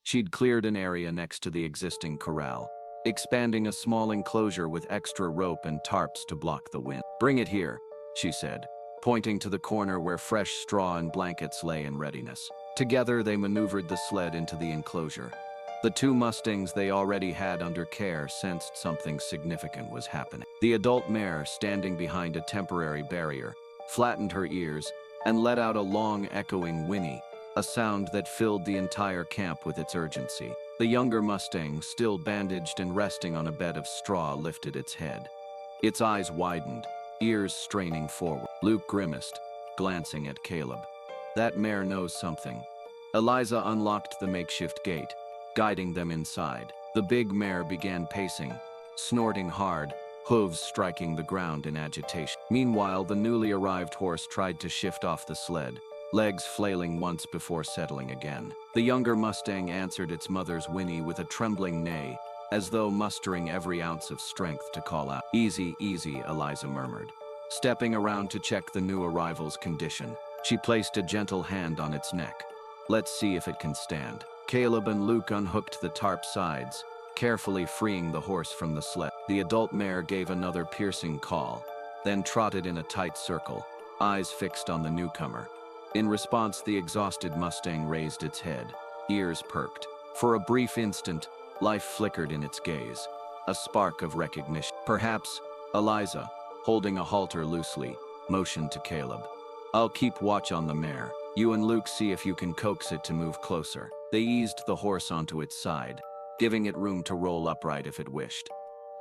She'd cleared an area next to the existing corral, expanding a small enclosure with extra rope and tarps to block the wind. "Bring it here," she said, pointing to the corner where fresh straw and blankets lay in readiness. Together, they maneuvered the sled into the enclosure. The two Mustangs they already had under care sensed something significant was happening. The adult mare, standing behind a temporary barrier, flattened her ears and let out a long, echoing whinny, a sound that filled the entire camp with its urgency. The younger Mustang, still bandaged and resting on a bed of straw, lifted its head. Its eyes widened, ears straining forward. Luke grimaced, glancing at Caleb. "That mare knows something." Eliza unlocked the makeshift gate, guiding them inside. The big mare began pacing, snorting hard, hooves striking the ground in agitation. Meanwhile, the newly arrived horse tried to shift off the sled, legs flailing once before settling again. The younger Mustang answered its mother's whinny with a trembling neigh, as though mustering every ounce of strength to call out. "Easy, easy," Eliza murmured. Stepping around to check the new arrival's condition, she placed a gentle hand on its neck. "Let's see if it can stand." Caleb and Luke unhooked the tarp sides, carefully freeing the horse from the sled. The adult mare gave another piercing call, then trotted in a tight circle, eyes fixed on the newcomer. In response, the exhausted Mustang raised its head, ears perked. For a brief instant, life flickered in its gaze, a spark of recognition. Perhaps, Eliza, holding a halter loosely, motioned to Caleb. "I'll keep watch on the mare. You and Luke see if you can coax it to move closer." They eased the horse onto its side, giving it room to roll upright if it wished.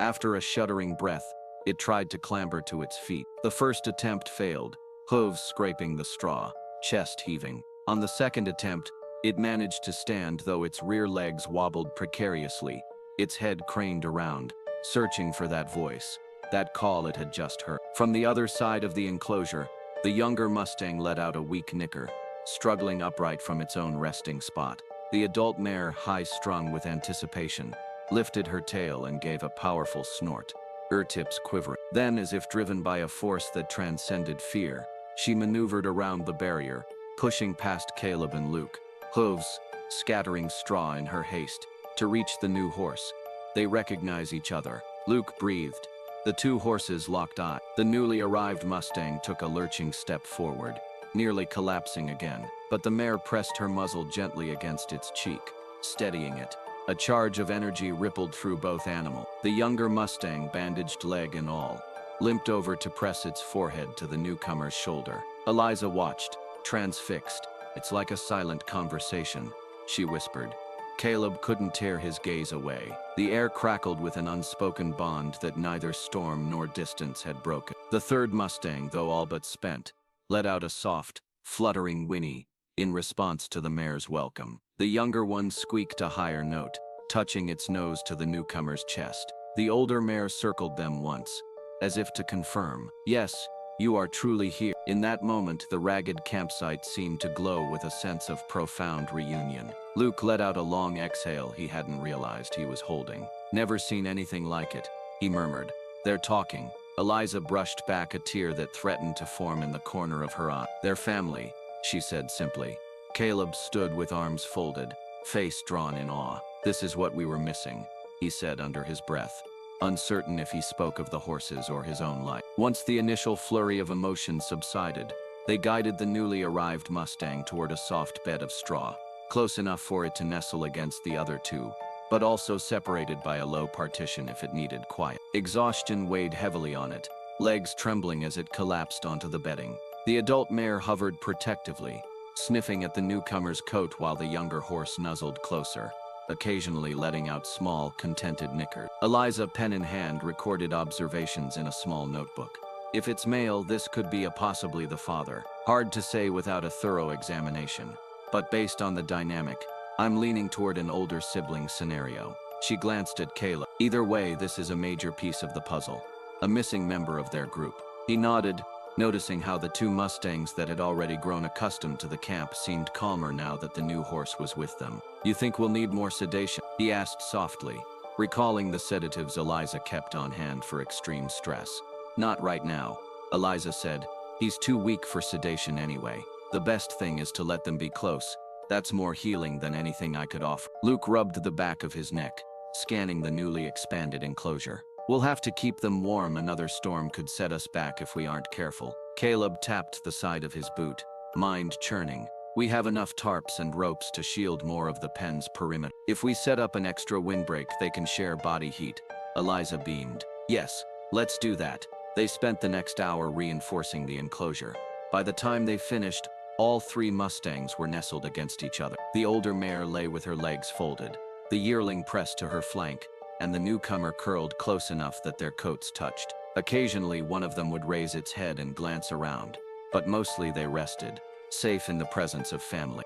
After a shuddering breath, it tried to clamber to its feet. The first attempt failed, hooves scraping the straw, chest heaving. On the second attempt, it managed to stand, though its rear legs wobbled precariously, its head craned around, searching for that voice, that call it had just heard. From the other side of the enclosure, the younger Mustang let out a weak nicker, struggling upright from its own resting spot. The adult mare, high-strung with anticipation, lifted her tail and gave a powerful snort, her tips quivering. Then, as if driven by a force that transcended fear, she maneuvered around the barrier, pushing past Caleb and Luke, hooves scattering straw in her haste to reach the new horse. They recognize each other. Luke breathed. The two horses locked eyes. The newly arrived Mustang took a lurching step forward, nearly collapsing again, but the mare pressed her muzzle gently against its cheek, steadying it. A charge of energy rippled through both animals. The younger Mustang, bandaged leg and all, limped over to press its forehead to the newcomer's shoulder. Eliza watched, transfixed. "It's like a silent conversation," she whispered. Caleb couldn't tear his gaze away. The air crackled with an unspoken bond that neither storm nor distance had broken. The third Mustang, though all but spent, let out a soft, fluttering whinny in response to the mare's welcome. The younger one squeaked a higher note, touching its nose to the newcomer's chest. The older mare circled them once, as if to confirm, "Yes, you are truly here." In that moment, the ragged campsite seemed to glow with a sense of profound reunion. Luke let out a long exhale he hadn't realized he was holding. "Never seen anything like it," he murmured. "They're talking." Eliza brushed back a tear that threatened to form in the corner of her eye. "They're family," she said simply. Caleb stood with arms folded, face drawn in awe. "This is what we were missing," he said under his breath, uncertain if he spoke of the horses or his own life. Once the initial flurry of emotion subsided, they guided the newly arrived Mustang toward a soft bed of straw, close enough for it to nestle against the other two, but also separated by a low partition if it needed quiet. Exhaustion weighed heavily on it, legs trembling as it collapsed onto the bedding. The adult mare hovered protectively, sniffing at the newcomer's coat while the younger horse nuzzled closer, occasionally letting out small, contented nickers. Eliza, pen in hand, recorded observations in a small notebook. If it's male, this could be possibly the father. Hard to say without a thorough examination. But based on the dynamic, I'm leaning toward an older sibling scenario. She glanced at Caleb. Either way, this is a major piece of the puzzle. A missing member of their group. He nodded, noticing how the two Mustangs that had already grown accustomed to the camp seemed calmer now that the new horse was with them. "You think we'll need more sedation?" he asked softly, recalling the sedatives Eliza kept on hand for extreme stress. "Not right now," Eliza said. "He's too weak for sedation anyway. The best thing is to let them be close. That's more healing than anything I could offer." Luke rubbed the back of his neck, scanning the newly expanded enclosure. "We'll have to keep them warm. Another storm could set us back if we aren't careful." Caleb tapped the side of his boot, mind churning. "We have enough tarps and ropes to shield more of the pen's perimeter. If we set up an extra windbreak, they can share body heat." Eliza beamed. "Yes, let's do that." They spent the next hour reinforcing the enclosure. By the time they finished, all three Mustangs were nestled against each other. The older mare lay with her legs folded, the yearling pressed to her flank, and the newcomer curled close enough that their coats touched. Occasionally, one of them would raise its head and glance around, but mostly they rested, safe in the presence of family.